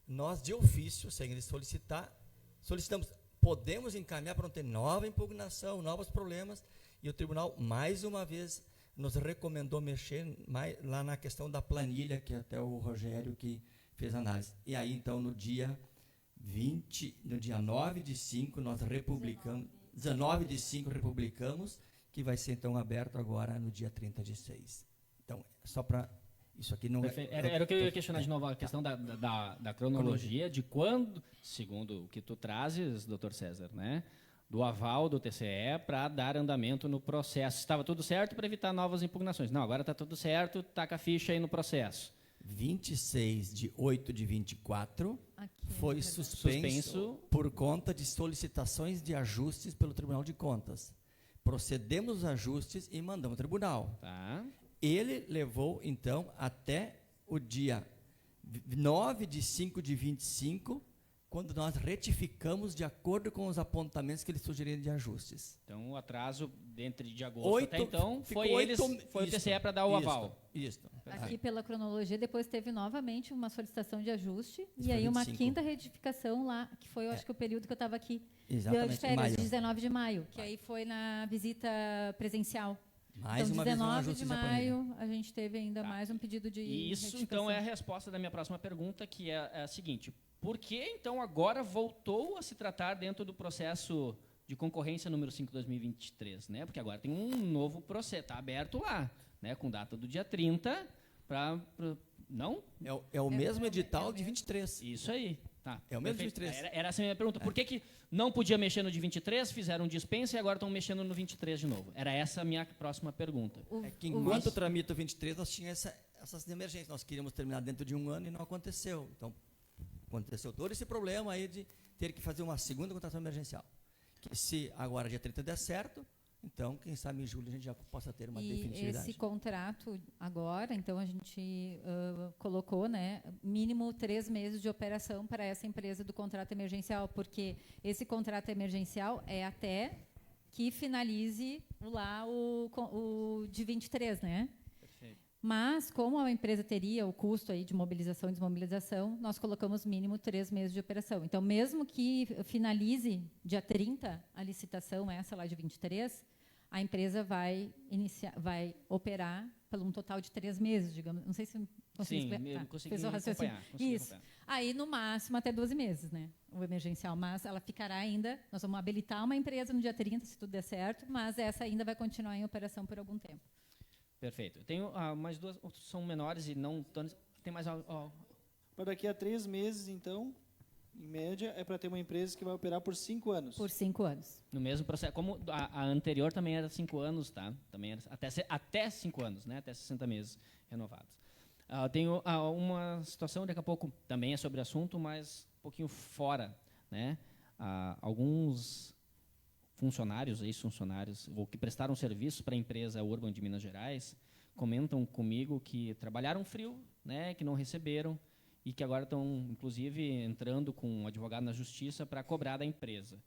nós de ofício, sem ele solicitamos, podemos encaminhar para não ter nova impugnação, novos problemas, e o tribunal, mais uma vez, nos recomendou mexer lá na questão da planilha, que até o Rogério que fez análise. E aí, então, no dia 9 de 5, nós republicamos, 19 de 5 republicamos, que vai ser, então, aberto agora no dia 30 de 6. Então, só para... Isso aqui não Era o que eu ia questionar de novo, a questão da cronologia, de quando, segundo o que tu trazes, doutor César, né, do aval do TCE para dar andamento no processo. Estava tudo certo para evitar novas impugnações. Não, agora está tudo certo, taca a ficha aí no processo. 26 de 8 de 24 foi suspenso por conta de solicitações de ajustes pelo Tribunal de Contas. Procedemos os ajustes e mandamos ao tribunal. Tá. Ele levou, então, até o dia 9 de 5 de 25 quando nós retificamos de acordo com os apontamentos que eles sugeriram de ajustes. Então, o atraso entre de agosto até então foi o TCE para dar o aval. Isso. Aqui pela cronologia, depois teve novamente uma solicitação de ajuste Isso e aí uma 25. quinta retificação lá, que foi, eu acho que o período que eu estava aqui. Exatamente, Deu de férias, maio. de 19 de maio, que aí foi na visita presencial. Mais então, uma vez, um 19 ajuste de japonês. maio, a gente teve ainda mais um pedido de Isso, retificação. então, é a resposta da minha próxima pergunta, que é a seguinte. Por que, então, agora voltou a se tratar dentro do processo de concorrência número 5/2023, né? Porque agora tem um novo processo, está aberto lá, né? Com data do dia 30 não? É o mesmo edital o de mesmo. 23. Isso aí. Tá, É o mesmo de perfeito. 23. Era essa a minha pergunta. Por que não podia mexer no de 23, fizeram dispensa e agora estão mexendo no 23 de novo? Era essa a minha próxima pergunta. É que enquanto tramita o 23, nós tínhamos essas emergências. Nós queríamos terminar dentro de um ano e não aconteceu. Então, aconteceu todo esse problema aí de ter que fazer uma segunda contratação emergencial. Que se agora dia 30 der certo, então, quem sabe em julho a gente já possa ter uma definitividade. Esse contrato agora, então a gente colocou, né, mínimo 3 meses de operação para essa empresa do contrato emergencial, porque esse contrato emergencial é até que finalize lá o de 23, né? Perfeito. Mas, como a empresa teria o custo aí de mobilização e desmobilização, nós colocamos mínimo 3 meses de operação. Então, mesmo que finalize dia 30 a licitação, essa lá de 23, a empresa vai operar por um total de 3 meses, digamos. Não sei se consegui Sim, explicar. consegui Fez o raciocínio. acompanhar. Consegui Isso. acompanhar. Aí, no máximo, até 12 meses, né? O emergencial. Mas ela ficará ainda... Nós vamos habilitar uma empresa no dia 30, se tudo der certo, mas essa ainda vai continuar em operação por algum tempo. Perfeito. Eu tenho mais duas, são menores e não... Tem mais... Para daqui a 3 meses, então, em média, é para ter uma empresa que vai operar por 5 anos. Por 5 anos. No mesmo processo. Como a anterior também era 5 anos, tá? Também era até 5 anos, né? Até 60 meses renovados. Tenho uma situação, daqui a pouco, também é sobre o assunto, mas um pouquinho fora, né? Alguns funcionários, ex-funcionários, ou que prestaram serviço para a empresa Urban de Minas Gerais, comentam comigo que trabalharam frio, né? Que não receberam e que agora estão, inclusive, entrando com um advogado na justiça para cobrar da empresa.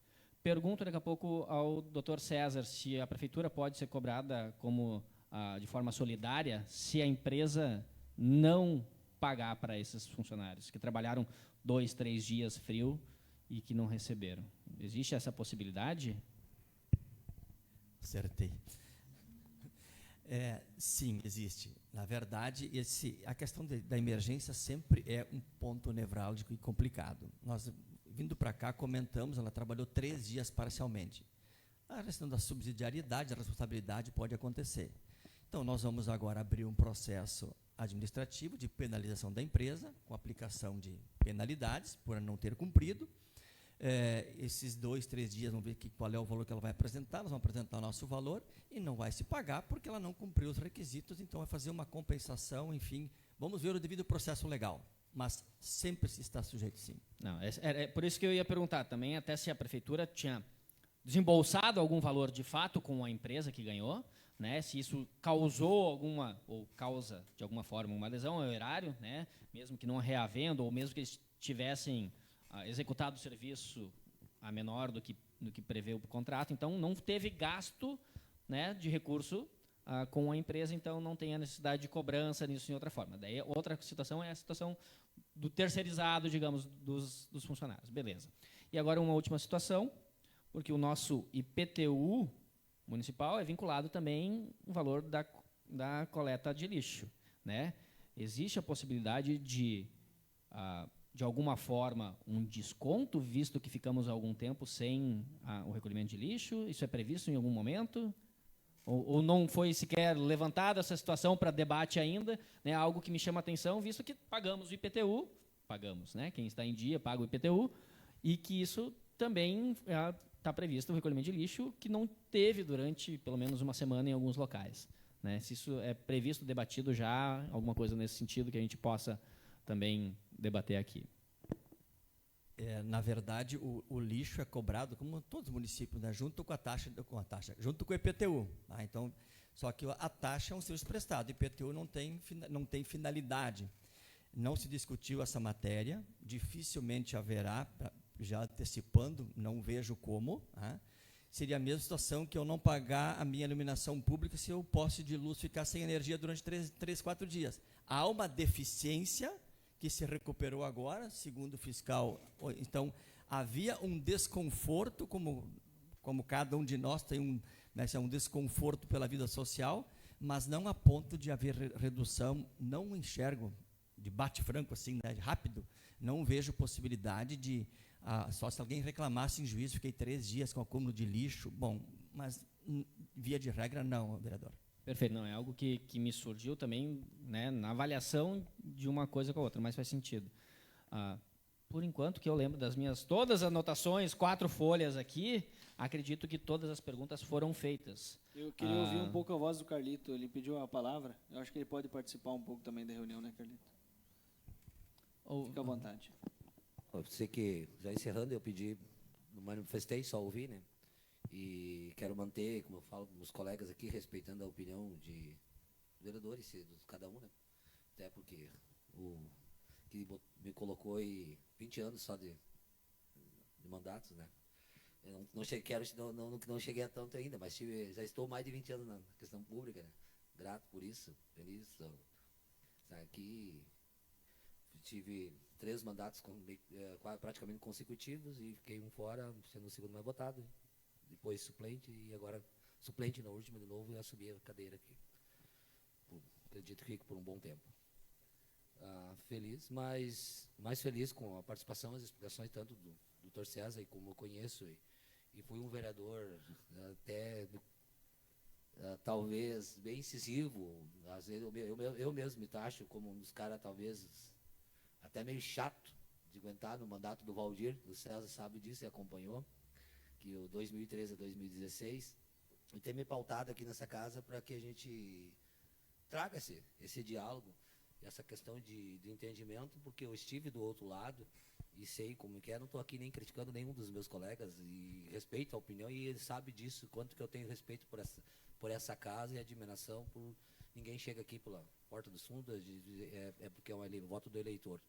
Pergunto daqui a pouco ao Dr. César se a prefeitura pode ser cobrada de forma solidária se a empresa não pagar para esses funcionários que trabalharam 2, 3 dias frio e que não receberam. Existe essa possibilidade? Acertei. Sim, existe. Na verdade, a questão da emergência sempre é um ponto nevrálgico e complicado. Nós, vindo para cá, comentamos, ela trabalhou 3 dias parcialmente. A questão da subsidiariedade, da responsabilidade pode acontecer. Então, nós vamos agora abrir um processo administrativo de penalização da empresa, com aplicação de penalidades por não ter cumprido. Esses 2, 3 dias, vamos ver qual é o valor que ela vai apresentar, nós vamos apresentar o nosso valor e não vai se pagar porque ela não cumpriu os requisitos, então vai fazer uma compensação, enfim, vamos ver o devido processo legal, mas sempre se está sujeito, sim. Não, é por isso que eu ia perguntar também, até se a prefeitura tinha desembolsado algum valor de fato com a empresa que ganhou, né, se isso causou alguma, ou causa de alguma forma uma lesão ao erário, né, mesmo que não reavendo, ou mesmo que eles tivessem executado o serviço a menor do que prevê o contrato, então não teve gasto, né, de recurso com a empresa, então não tem a necessidade de cobrança nisso em outra forma. Daí outra situação é a situação do terceirizado, digamos, dos funcionários. Beleza. E agora uma última situação, porque o nosso IPTU municipal é vinculado também ao valor da coleta de lixo, né? Existe a possibilidade de alguma forma, um desconto, visto que ficamos algum tempo sem o recolhimento de lixo? Isso é previsto em algum momento? Ou não foi sequer levantada essa situação para debate ainda? Né? Algo que me chama a atenção, visto que pagamos o IPTU, né? Quem está em dia paga o IPTU, e que isso também está previsto o recolhimento de lixo, que não teve durante pelo menos uma semana em alguns locais. Né? Se isso é previsto, debatido já, alguma coisa nesse sentido que a gente possa também debater aqui. Na verdade, o lixo é cobrado, como todos os municípios, né, junto com a taxa, junto com o IPTU. Tá? Então, só que a taxa é um serviço prestado, o IPTU não tem finalidade. não se discutiu essa matéria, dificilmente haverá, já antecipando, não vejo como. Seria a mesma situação que eu não pagar a minha iluminação pública se o poste de luz ficar sem energia durante 3, 4 dias. Há uma deficiência que se recuperou agora, segundo o fiscal. Então, havia um desconforto, como cada um de nós tem um desconforto pela vida social, mas não a ponto de haver redução. Não enxergo, de bate-franco assim, né, rápido, não vejo possibilidade de, só se alguém reclamasse em juízo, fiquei 3 dias com acúmulo de lixo, bom, mas via de regra não, vereador. Perfeito, não, é algo que me surgiu também, né, na avaliação de uma coisa com a outra, mas faz sentido. Por enquanto, que eu lembro das minhas todas as anotações, 4 folhas aqui, acredito que todas as perguntas foram feitas. Eu queria ouvir um pouco a voz do Carlito, ele pediu a palavra, eu acho que ele pode participar um pouco também da reunião, né, Carlito? Fica à vontade. Eu sei que, já encerrando, eu pedi, não manifestei, só ouvi, né? E quero manter, como eu falo com os colegas aqui, respeitando a opinião de vereadores, de cada um, né? Até porque o que me colocou aí 20 anos só de mandatos, né? Eu não cheguei a tanto ainda, mas já estou mais de 20 anos na questão pública, né? Grato por isso, feliz. Aqui tive 3 mandatos praticamente consecutivos e fiquei um fora, sendo o segundo mais votado. Depois suplente e agora suplente na última de novo e assumi a cadeira aqui. Acredito que fique por um bom tempo. Feliz, mas mais feliz com a participação, as explicações tanto do Dr. César, e como eu conheço, e fui um vereador até talvez bem incisivo. Às vezes eu mesmo me taxo como um dos caras talvez até meio chato de aguentar no mandato do Valdir. O César sabe disso e acompanhou, que o 2013 a 2016, e ter me pautado aqui nessa casa para que a gente traga esse diálogo, essa questão de entendimento, porque eu estive do outro lado e sei como que é, não estou aqui nem criticando nenhum dos meus colegas, e respeito a opinião, e ele sabe disso, quanto que eu tenho respeito por essa casa e admiração por ninguém chega aqui pela porta dos fundos, porque é um voto do eleitor.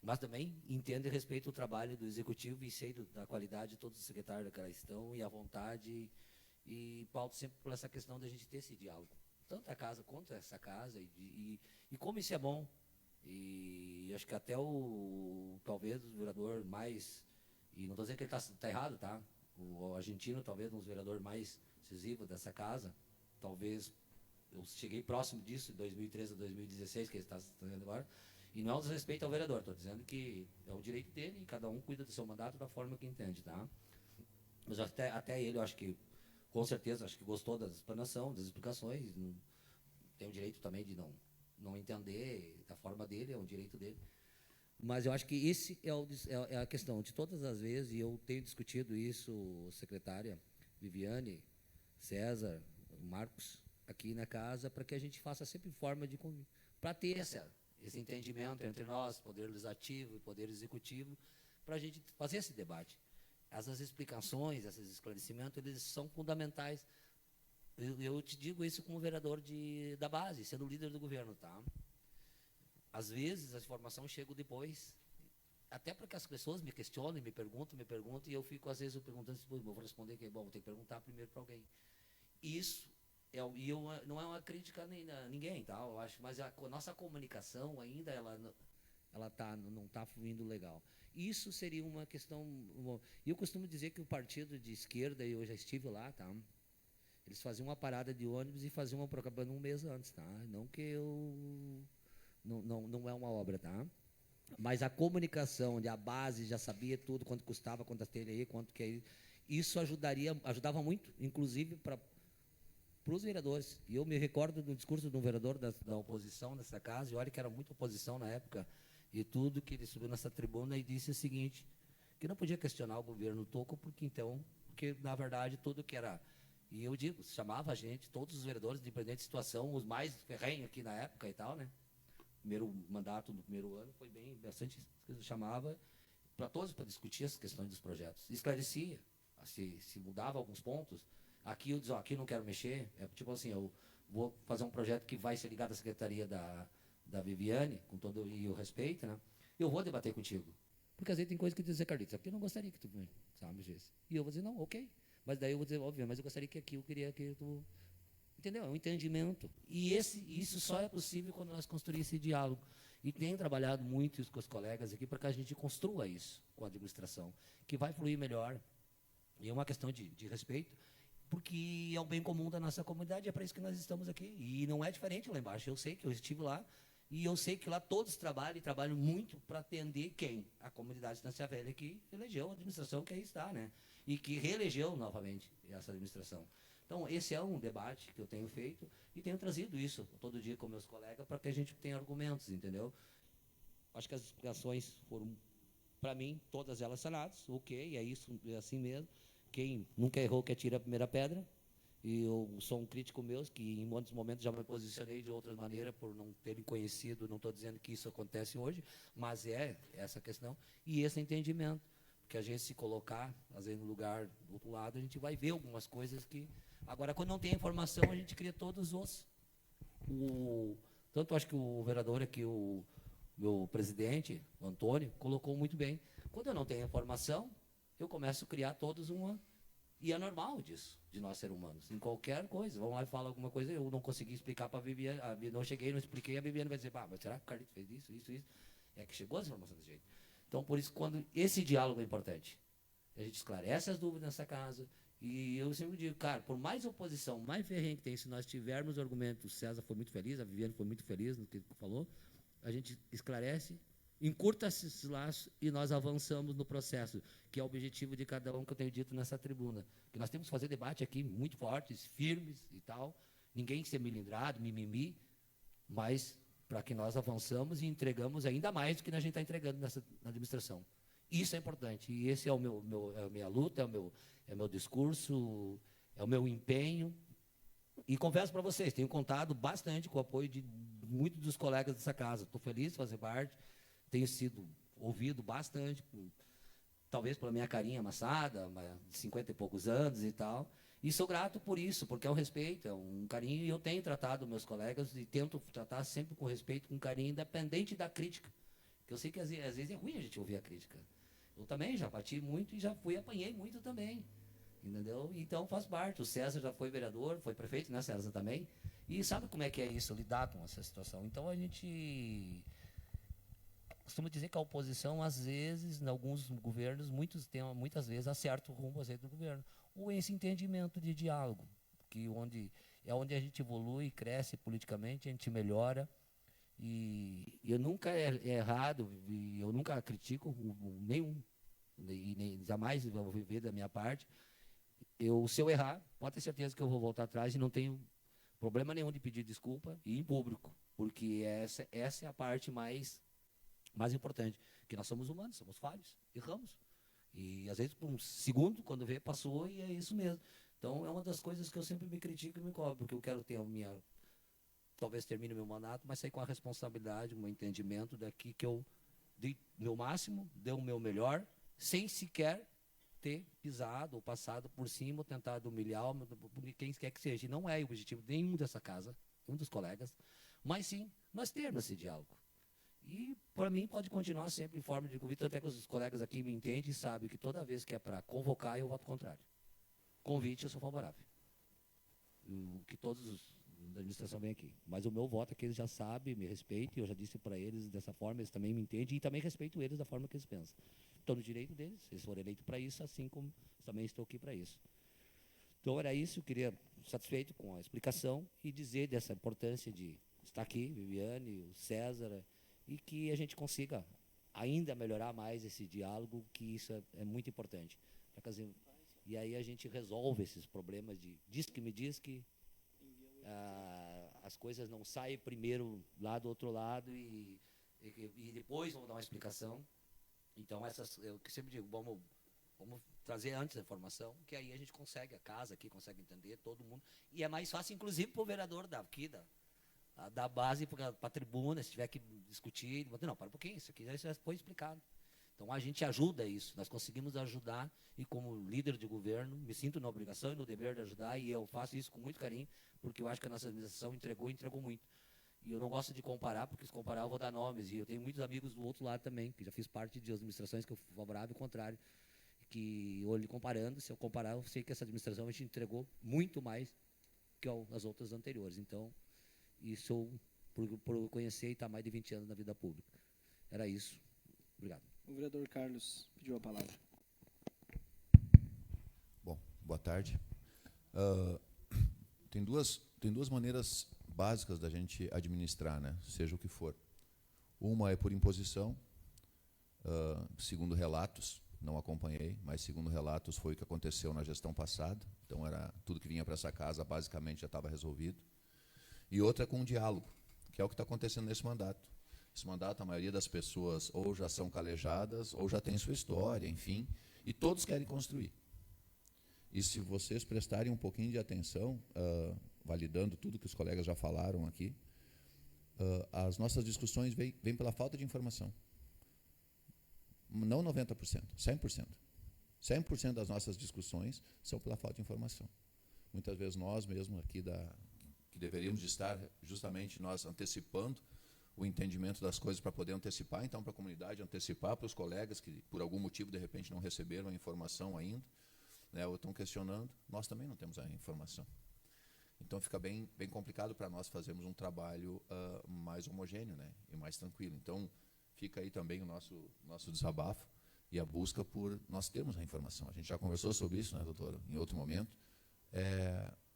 Mas também entendo e respeito o trabalho do executivo e sei da qualidade de todos os secretários que lá estão e a vontade, e pauto sempre por essa questão da gente ter esse diálogo, tanto a casa quanto essa casa, e como isso é bom. E acho que até talvez o vereador mais, e não estou dizendo que ele está errado, tá? O argentino talvez um dos vereadores mais decisivos dessa casa, talvez eu cheguei próximo disso, de 2013 a 2016, que ele está fazendo agora. E não é um desrespeito ao vereador, estou dizendo que é o direito dele e cada um cuida do seu mandato da forma que entende, tá? Mas até ele, eu acho que, com certeza, acho que gostou da explanação, das explicações, tem o direito também de não entender da forma dele, é um direito dele. Mas eu acho que esse é a questão de todas as vezes, e eu tenho discutido isso, secretária Viviane, César, Marcos, aqui na casa, para que a gente faça sempre forma de para ter esse entendimento entre nós, Poder Legislativo e Poder Executivo, para a gente fazer esse debate. Essas explicações, esses esclarecimentos, eles são fundamentais. Eu te digo isso como vereador da base, sendo líder do governo, tá? Às vezes, a informação chega depois, até para que as pessoas me questionem, me perguntam, e eu fico, às vezes, perguntando, vou responder que vou ter que perguntar primeiro para alguém. Isso não é uma crítica a ninguém, tá? Eu acho, mas a nossa comunicação ainda não está fluindo legal. Isso seria uma questão. E eu costumo dizer que o partido de esquerda, e eu já estive lá, tá? Eles faziam uma parada de ônibus e faziam uma propaganda um mês antes, tá? Não que eu não é uma obra, tá? Mas a comunicação, onde a base já sabia tudo, quanto custava, quantas TLI, quanto que é isso ajudava muito, inclusive para os vereadores. E eu me recordo do discurso de um vereador da oposição nessa casa, e olha que era muita oposição na época, e tudo que ele subiu nessa tribuna e disse o seguinte, que não podia questionar o governo Toco, porque na verdade tudo que era, e eu digo, chamava a gente, todos os vereadores, independente de situação, os mais ferrenhos aqui na época e tal, né? Primeiro mandato do primeiro ano foi bastante, chamava para todos para discutir as questões dos projetos, esclarecia, se mudava alguns pontos. Aqui eu dizia, aqui não quero mexer, tipo assim, eu vou fazer um projeto que vai ser ligado à Secretaria da Viviane, com todo e o respeito, né? Eu vou debater contigo. Porque às vezes tem coisa que tu dizer, Carlitos, aqui eu não gostaria que tu, sabe, Gesse? E eu vou dizer, não, ok. Mas daí eu vou dizer, óbvio, mas eu gostaria que aqui eu queria que tu... Entendeu? É um entendimento. E isso só é possível quando nós construímos esse diálogo. E tenho trabalhado muito com os colegas aqui para que a gente construa isso com a administração, que vai fluir melhor. E é uma questão de respeito, porque é o bem comum da nossa comunidade, é para isso que nós estamos aqui. E não é diferente lá embaixo. Eu sei que eu estive lá, e eu sei que lá todos trabalham, e trabalham muito para atender quem? A comunidade de Estância Velha, que elegeu a administração que aí está, né? E que reelegeu novamente essa administração. Então, esse é um debate que eu tenho feito e tenho trazido isso todo dia com meus colegas para que a gente tenha argumentos, entendeu? Acho que as explicações foram, para mim, todas elas sanadas, ok, é isso, é assim mesmo. Quem nunca errou quer tirar a primeira pedra. E eu sou um crítico meu, que em muitos momentos já me posicionei de outra maneira por não terem conhecido, não estou dizendo que isso acontece hoje, mas é essa questão e esse entendimento. Porque a gente se colocar, às vezes, no lugar do outro lado, a gente vai ver algumas coisas que... Agora, quando não tem informação, a gente cria todos os... Tanto acho que o vereador aqui, o meu presidente, o Antônio, colocou muito bem. Quando eu não tenho informação, eu começo a criar todos uma... E é normal disso, de nós seres humanos, em qualquer coisa. Vamos lá e fala alguma coisa, eu não consegui explicar para a Viviane, não cheguei, não expliquei, a Viviane vai dizer, mas será que o Carlito fez isso, isso, isso? É que chegou as informações desse jeito. Então, por isso, quando esse diálogo é importante, a gente esclarece as dúvidas nessa casa, e eu sempre digo, cara, por mais oposição, mais ferrenha que tem, se nós tivermos argumentos, o César foi muito feliz, a Viviane foi muito feliz no que falou, a gente esclarece, encurta esses laços e nós avançamos no processo, que é o objetivo de cada um que eu tenho dito nessa tribuna. Que nós temos que fazer debate aqui muito fortes, firmes e tal, ninguém ser milindrado, mimimi, mas para que nós avançamos e entregamos ainda mais do que a gente está entregando na administração. Isso é importante, e esse é é a minha luta, é o meu discurso, é o meu empenho. E confesso para vocês, tenho contado bastante com o apoio de muitos dos colegas dessa casa. Estou feliz de fazer parte, tenho sido ouvido bastante, talvez pela minha carinha amassada, de 50 e poucos anos e tal. E sou grato por isso, porque é um respeito, é um carinho, e eu tenho tratado meus colegas e tento tratar sempre com respeito, com carinho, independente da crítica. Porque eu sei que às vezes é ruim a gente ouvir a crítica. Eu também já bati muito e já apanhei muito também. Entendeu? Então faz parte. O César já foi vereador, foi prefeito, né, César, também? E sabe como é que é isso, lidar com essa situação. Então a gente costuma dizer que a oposição, às vezes, em alguns governos, muitas vezes acerta o rumo do governo. Ou esse entendimento de diálogo, que onde a gente evolui, cresce politicamente, a gente melhora. E eu nunca é errado, e eu nunca critico nenhum, e nem jamais vou viver da minha parte. Se eu errar, pode ter certeza que eu vou voltar atrás e não tenho problema nenhum de pedir desculpa e em público, porque essa é a parte mais importante, que nós somos humanos, somos falhos, erramos. E às vezes por um segundo, quando vê, passou e é isso mesmo. Então é uma das coisas que eu sempre me critico e me cobro, porque eu quero ter talvez termine meu mandato, mas sair com a responsabilidade, com o entendimento daqui que eu dei meu máximo, dei o meu melhor, sem sequer ter pisado ou passado por cima, ou tentado humilhar quem quer que seja. E não é o objetivo nenhum dessa casa, um dos colegas, mas sim nós termos esse diálogo. E, para mim, pode continuar sempre em forma de convite, até que os colegas aqui me entendem e sabem que toda vez que é para convocar, eu voto contrário. Convite, eu sou favorável. Que todos da administração vêm aqui. Mas o meu voto é que eles já sabem, me respeitam, eu já disse para eles dessa forma, eles também me entendem, e também respeito eles da forma que eles pensam. Estou no direito deles, eles foram eleitos para isso, assim como também estou aqui para isso. Então, era isso, eu queria, satisfeito com a explicação, e dizer dessa importância de estar aqui, Viviane, o César, e que a gente consiga ainda melhorar mais esse diálogo, que isso é muito importante. E aí a gente resolve esses problemas de diz que me diz que as coisas não saem primeiro lá do outro lado e depois vão dar uma explicação. Então, eu sempre digo, vamos trazer antes a informação, que aí a gente consegue, a casa aqui consegue entender, todo mundo. E é mais fácil, inclusive, para o vereador daqui, da base para a tribuna, se tiver que discutir, não, para um pouquinho, isso aqui já foi explicado. Então, a gente ajuda isso, nós conseguimos ajudar, e como líder de governo, me sinto na obrigação e no dever de ajudar, e eu faço isso com muito carinho, porque eu acho que a nossa administração entregou muito. E eu não gosto de comparar, porque se comparar eu vou dar nomes. E eu tenho muitos amigos do outro lado também, que já fiz parte de administrações que eu fui favorável e contrário. Que olho comparando, se eu comparar, eu sei que essa administração a gente entregou muito mais que as outras anteriores. Então, isso por conhecer e estar mais de 20 anos na vida pública. Era isso. Obrigado. O vereador Carlos pediu a palavra. Bom, boa tarde. Tem duas maneiras básicas da gente administrar, né? Seja o que for. Uma é por imposição, segundo relatos, não acompanhei, mas segundo relatos foi o que aconteceu na gestão passada. Então, era tudo que vinha para essa casa basicamente já estava resolvido. E outra é com um diálogo, que é o que está acontecendo nesse mandato. Esse mandato, a maioria das pessoas ou já são calejadas, ou já tem sua história, enfim, e todos querem construir. E se vocês prestarem um pouquinho de atenção, validando tudo que os colegas já falaram aqui, as nossas discussões vêm pela falta de informação. Não 90%, 100%. 100% das nossas discussões são pela falta de informação. Muitas vezes nós mesmos aqui, que deveríamos estar justamente nós antecipando o entendimento das coisas para poder antecipar, então, para a comunidade, antecipar para os colegas que, por algum motivo, de repente, não receberam a informação ainda, né, ou estão questionando, nós também não temos a informação. Então, fica bem complicado para nós fazermos um trabalho mais homogêneo, né, e mais tranquilo. Então, fica aí também o nosso desabafo e a busca por nós termos a informação. A gente já conversou sobre isso, né, doutor, em outro momento.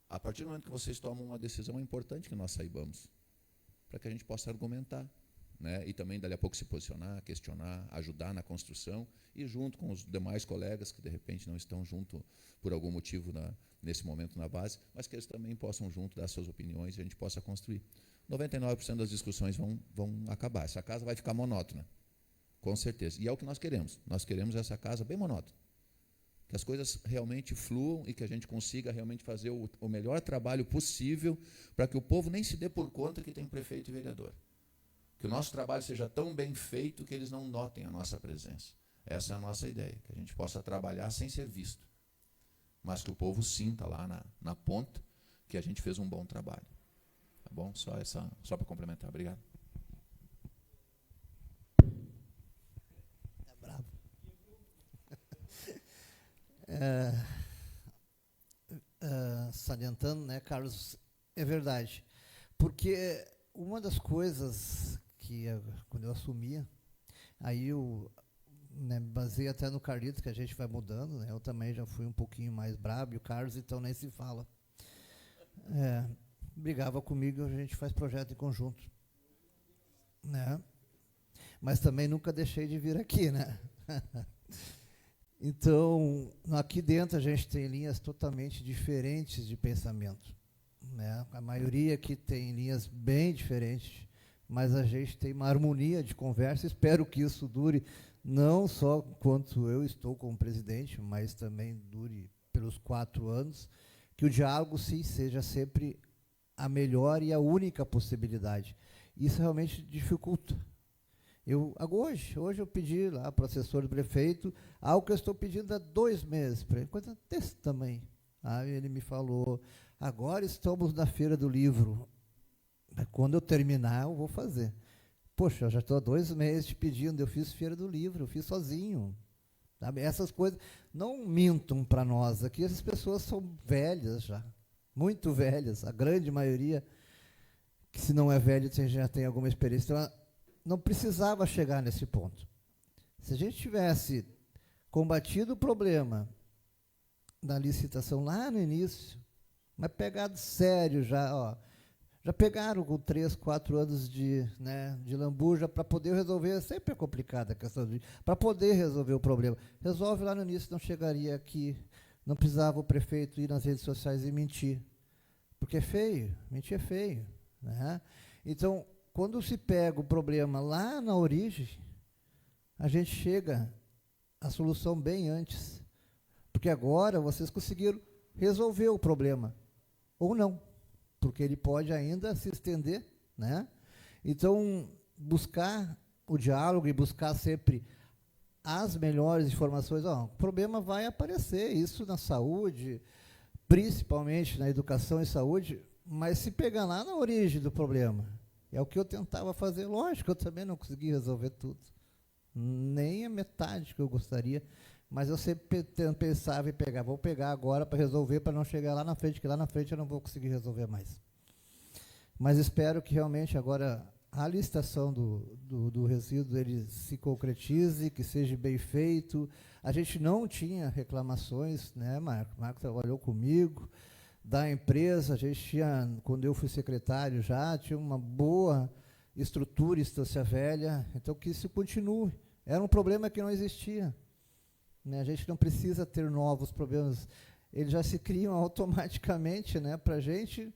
A partir do momento que vocês tomam uma decisão, é importante que nós saibamos, para que a gente possa argumentar, né, e também, dali a pouco, se posicionar, questionar, ajudar na construção, e junto com os demais colegas que, de repente, não estão junto por algum motivo nesse momento na base, mas que eles também possam junto dar suas opiniões e a gente possa construir. 99% das discussões vão acabar. Essa casa vai ficar monótona, com certeza. E é o que nós queremos. Nós queremos essa casa bem monótona. Que as coisas realmente fluam e que a gente consiga realmente fazer o melhor trabalho possível para que o povo nem se dê por conta que tem prefeito e vereador. Que o nosso trabalho seja tão bem feito que eles não notem a nossa presença. Essa é a nossa ideia, que a gente possa trabalhar sem ser visto, mas que o povo sinta lá na ponta que a gente fez um bom trabalho. Tá bom? Só para complementar. Obrigado. É bravo. Salientando, né, Carlos, é verdade. Porque uma das coisas que, quando eu assumia, aí eu me baseei até no Carlito, que a gente vai mudando, né, eu também já fui um pouquinho mais brabo, e o Carlos, então, nem se fala. Brigava comigo, a gente faz projeto em conjunto. Né? Mas também nunca deixei de vir aqui, né? Então, aqui dentro a gente tem linhas totalmente diferentes de pensamento. Né? A maioria aqui tem linhas bem diferentes, mas a gente tem uma harmonia de conversa. Espero que isso dure não só quanto eu estou como presidente, mas também dure pelos 4 anos, que o diálogo, sim, seja sempre a melhor e a única possibilidade. Isso realmente dificulta. Hoje eu pedi lá para o assessor do prefeito algo que eu estou pedindo há 2 meses para ele, coisa desse tamanho. Aí ele me falou, agora estamos na Feira do Livro, quando eu terminar eu vou fazer. Poxa, eu já estou há 2 meses te pedindo, eu fiz Feira do Livro, eu fiz sozinho. Sabe? Essas coisas não mintam para nós aqui, essas pessoas são velhas já, muito velhas, a grande maioria, que se não é velho já tem alguma experiência, então não precisava chegar nesse ponto. Se a gente tivesse combatido o problema da licitação lá no início, mas pegado sério já pegaram com 3, 4 anos de lambuja para poder resolver, sempre é complicada a questão para poder resolver o problema. Resolve lá no início, não chegaria aqui, não precisava o prefeito ir nas redes sociais e mentir, porque é feio, mentir é feio. Né? Então, quando se pega o problema lá na origem, a gente chega à solução bem antes. Porque agora vocês conseguiram resolver o problema. Ou não, porque ele pode ainda se estender. Né? Então, buscar o diálogo e buscar sempre as melhores informações. O problema vai aparecer, isso na saúde, principalmente na educação e saúde, mas se pegar lá na origem do problema, É o que eu tentava fazer. Lógico, eu também não consegui resolver tudo. Nem a metade que eu gostaria. Mas eu sempre pensava em pegar. Vou pegar agora para resolver, para não chegar lá na frente, que lá na frente eu não vou conseguir resolver mais. Mas espero que realmente agora a licitação do resíduo ele se concretize, que seja bem feito. A gente não tinha reclamações, né, Marco? O Marco trabalhou comigo. Da empresa, a gente tinha, quando eu fui secretário já, tinha uma boa estrutura em Estância Velha, então que isso continue. Era um problema que não existia. Né? A gente não precisa ter novos problemas, eles já se criam automaticamente, né, para a gente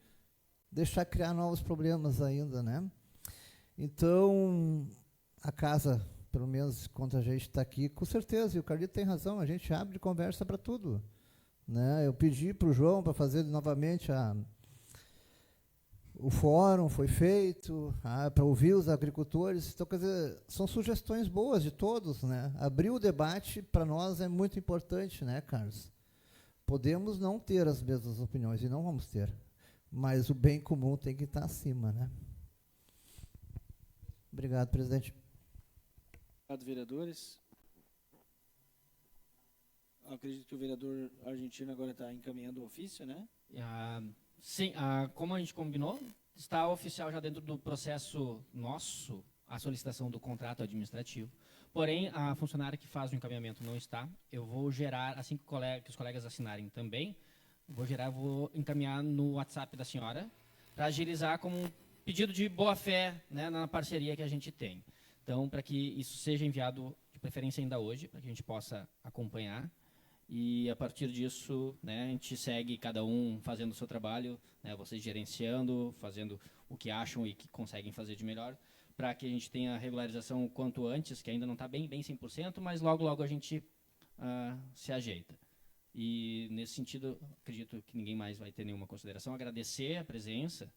deixar criar novos problemas ainda. Né? Então, a casa, pelo menos quando a gente está aqui, com certeza, e o Carlito tem razão, a gente abre conversa para tudo. Né? Eu pedi para o João para fazer novamente o fórum, foi feito, para ouvir os agricultores. Então, quer dizer, são sugestões boas de todos. Né? Abrir o debate, para nós, é muito importante, né, Carlos? Podemos não ter as mesmas opiniões, e não vamos ter, mas o bem comum tem que estar acima. Né? Obrigado, presidente. Obrigado, vereadores. Acredito que o vereador argentino agora está encaminhando o ofício, né? Sim, como a gente combinou, está oficial já dentro do processo nosso, a solicitação do contrato administrativo. Porém, a funcionária que faz o encaminhamento não está. Eu vou gerar, assim que os colegas assinarem também, vou encaminhar no WhatsApp da senhora, para agilizar como um pedido de boa-fé, né, na parceria que a gente tem. Então, para que isso seja enviado, de preferência ainda hoje, para que a gente possa acompanhar. E, a partir disso, né, a gente segue cada um fazendo o seu trabalho, né, vocês gerenciando, fazendo o que acham e que conseguem fazer de melhor, para que a gente tenha a regularização o quanto antes, que ainda não está bem 100%, mas logo, logo a gente se ajeita. E, nesse sentido, acredito que ninguém mais vai ter nenhuma consideração. Agradecer a presença,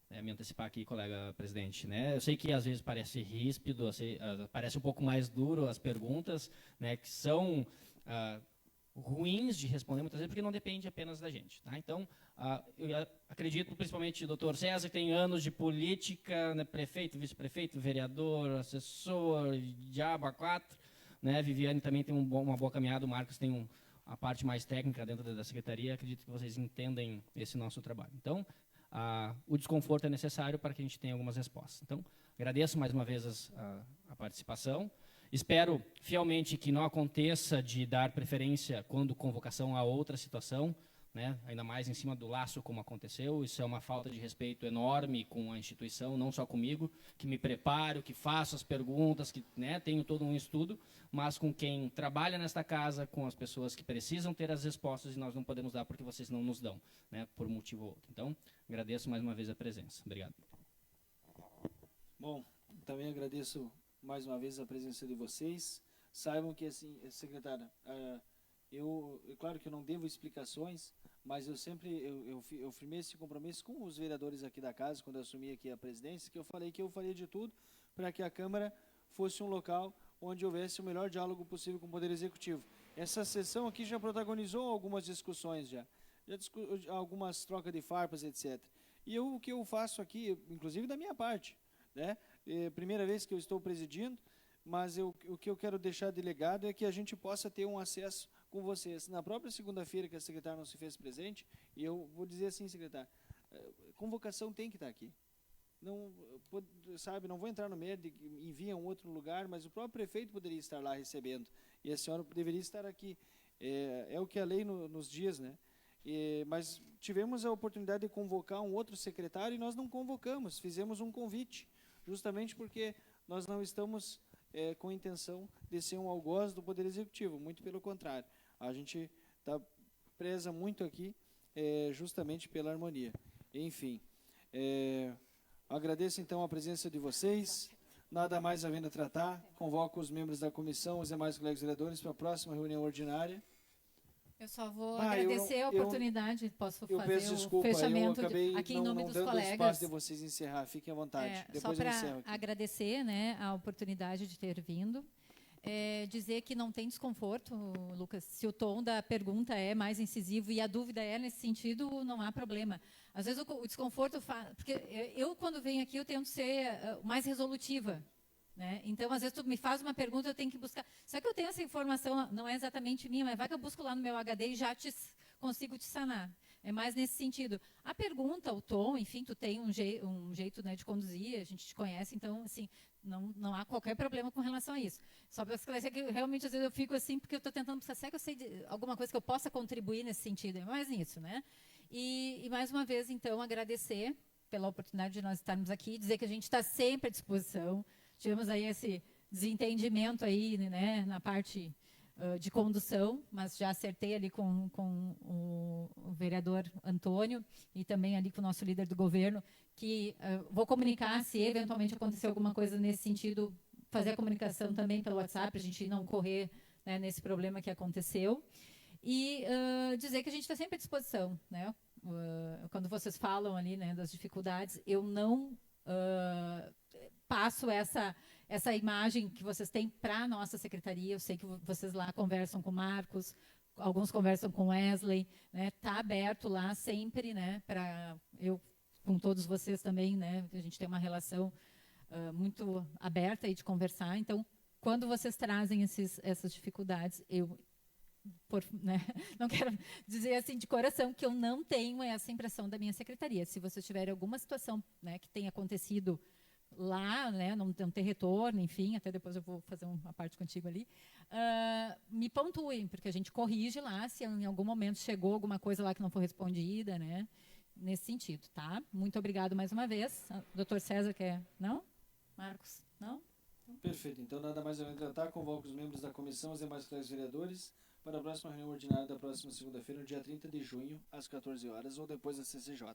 né, me antecipar aqui, colega presidente. Né, eu sei que, às vezes, parece ríspido, parece um pouco mais duro as perguntas, né, que são ruins de responder muitas vezes, porque não depende apenas da gente. Tá? Então, eu acredito, principalmente o doutor César, que tem anos de política, né, prefeito, vice-prefeito, vereador, assessor, diabo a quatro. Né, Viviane também tem uma boa caminhada, o Marcos tem a parte mais técnica dentro da secretaria. Acredito que vocês entendem esse nosso trabalho. Então, o desconforto é necessário para que a gente tenha algumas respostas. Então, agradeço mais uma vez a participação. Espero fielmente que não aconteça de dar preferência quando convocação a outra situação, né, ainda mais em cima do laço como aconteceu. Isso é uma falta de respeito enorme com a instituição, não só comigo, que me preparo, que faço as perguntas, que, né, tenho todo um estudo, mas com quem trabalha nesta casa, com as pessoas que precisam ter as respostas e nós não podemos dar porque vocês não nos dão, né, por um motivo ou outro. Então, agradeço mais uma vez a presença. Obrigado. Bom, também agradeço mais uma vez a presença de vocês. Saibam que, assim, secretária, claro que eu não devo explicações, mas eu sempre, eu firmei esse compromisso com os vereadores aqui da casa, quando eu assumi aqui a presidência, que eu falei que eu faria de tudo para que a Câmara fosse um local onde houvesse o melhor diálogo possível com o Poder Executivo. Essa sessão aqui já protagonizou algumas discussões, algumas trocas de farpas, etc. E o que eu faço aqui, inclusive da minha parte, né? Primeira vez que eu estou presidindo, mas o que eu quero deixar de legado é que a gente possa ter um acesso com vocês. Na própria segunda-feira que a secretária não se fez presente, e eu vou dizer assim, secretária, convocação tem que estar aqui. Não, sabe, não vou entrar no mérito de que envia um outro lugar, mas o próprio prefeito poderia estar lá recebendo, e a senhora deveria estar aqui. É o que a lei nos diz, né? Mas tivemos a oportunidade de convocar um outro secretário e nós não convocamos, fizemos um convite, justamente porque nós não estamos com a intenção de ser um algoz do Poder Executivo, muito pelo contrário. A gente preza muito aqui justamente pela harmonia. Enfim, agradeço então a presença de vocês, nada mais havendo a tratar, convoco os membros da comissão, os demais colegas vereadores para a próxima reunião ordinária. Eu só vou agradecer a oportunidade, posso fazer peço desculpa, o fechamento eu acabei aqui em nome dos dando colegas. espaço de vocês encerrar, fiquem à vontade. Só Depois eu encerro para aqui. agradecer, né, a oportunidade de ter vindo. Dizer que não tem desconforto, Lucas, se o tom da pergunta é mais incisivo e a dúvida é nesse sentido, não há problema. Às vezes o desconforto porque eu quando venho aqui eu tento ser mais resolutiva, né? Então às vezes tu me faz uma pergunta, eu tenho que buscar. Só que eu tenho essa informação, não é exatamente minha, mas vai que eu busco lá no meu HD e já consigo te sanar. É mais nesse sentido. A pergunta, o tom, enfim, tu tem um jeito, né, de conduzir, a gente te conhece, então, assim, não há qualquer problema com relação a isso. Só para esclarecer que realmente, às vezes, eu fico assim, porque eu estou tentando pensar, será que eu sei de alguma coisa que eu possa contribuir nesse sentido? É mais nisso, né? E mais uma vez, então, agradecer pela oportunidade de nós estarmos aqui, dizer que a gente está sempre à disposição. Tivemos aí esse desentendimento aí, né, na parte de condução, mas já acertei ali com o vereador Antônio e também ali com o nosso líder do governo, que vou comunicar se eventualmente acontecer alguma coisa nesse sentido, fazer a comunicação também pelo WhatsApp, para a gente não correr, né, nesse problema que aconteceu. E dizer que a gente está sempre à disposição, né? Quando vocês falam ali, né, das dificuldades, eu não passo essa imagem que vocês têm para a nossa secretaria. Eu sei que vocês lá conversam com o Marcos, alguns conversam com o Wesley, né? Tá aberto lá sempre, né? Para eu com todos vocês também, né? A gente tem uma relação muito aberta aí de conversar. Então, quando vocês trazem essas dificuldades, né, não quero dizer assim de coração que eu não tenho essa impressão da minha secretaria. Se vocês tiverem alguma situação, né, que tenha acontecido lá, né, não ter retorno, enfim, até depois eu vou fazer uma parte contigo ali, me pontuem, porque a gente corrige lá se em algum momento chegou alguma coisa lá que não foi respondida, né, nesse sentido, tá? Muito obrigado mais uma vez. Doutor César quer? Não? Marcos? Não? Perfeito. Então, nada mais a tratar. Convoco os membros da comissão, os demais colegas vereadores, para a próxima reunião ordinária da próxima segunda-feira, no dia 30 de junho, às 14 horas, ou depois da CCJ.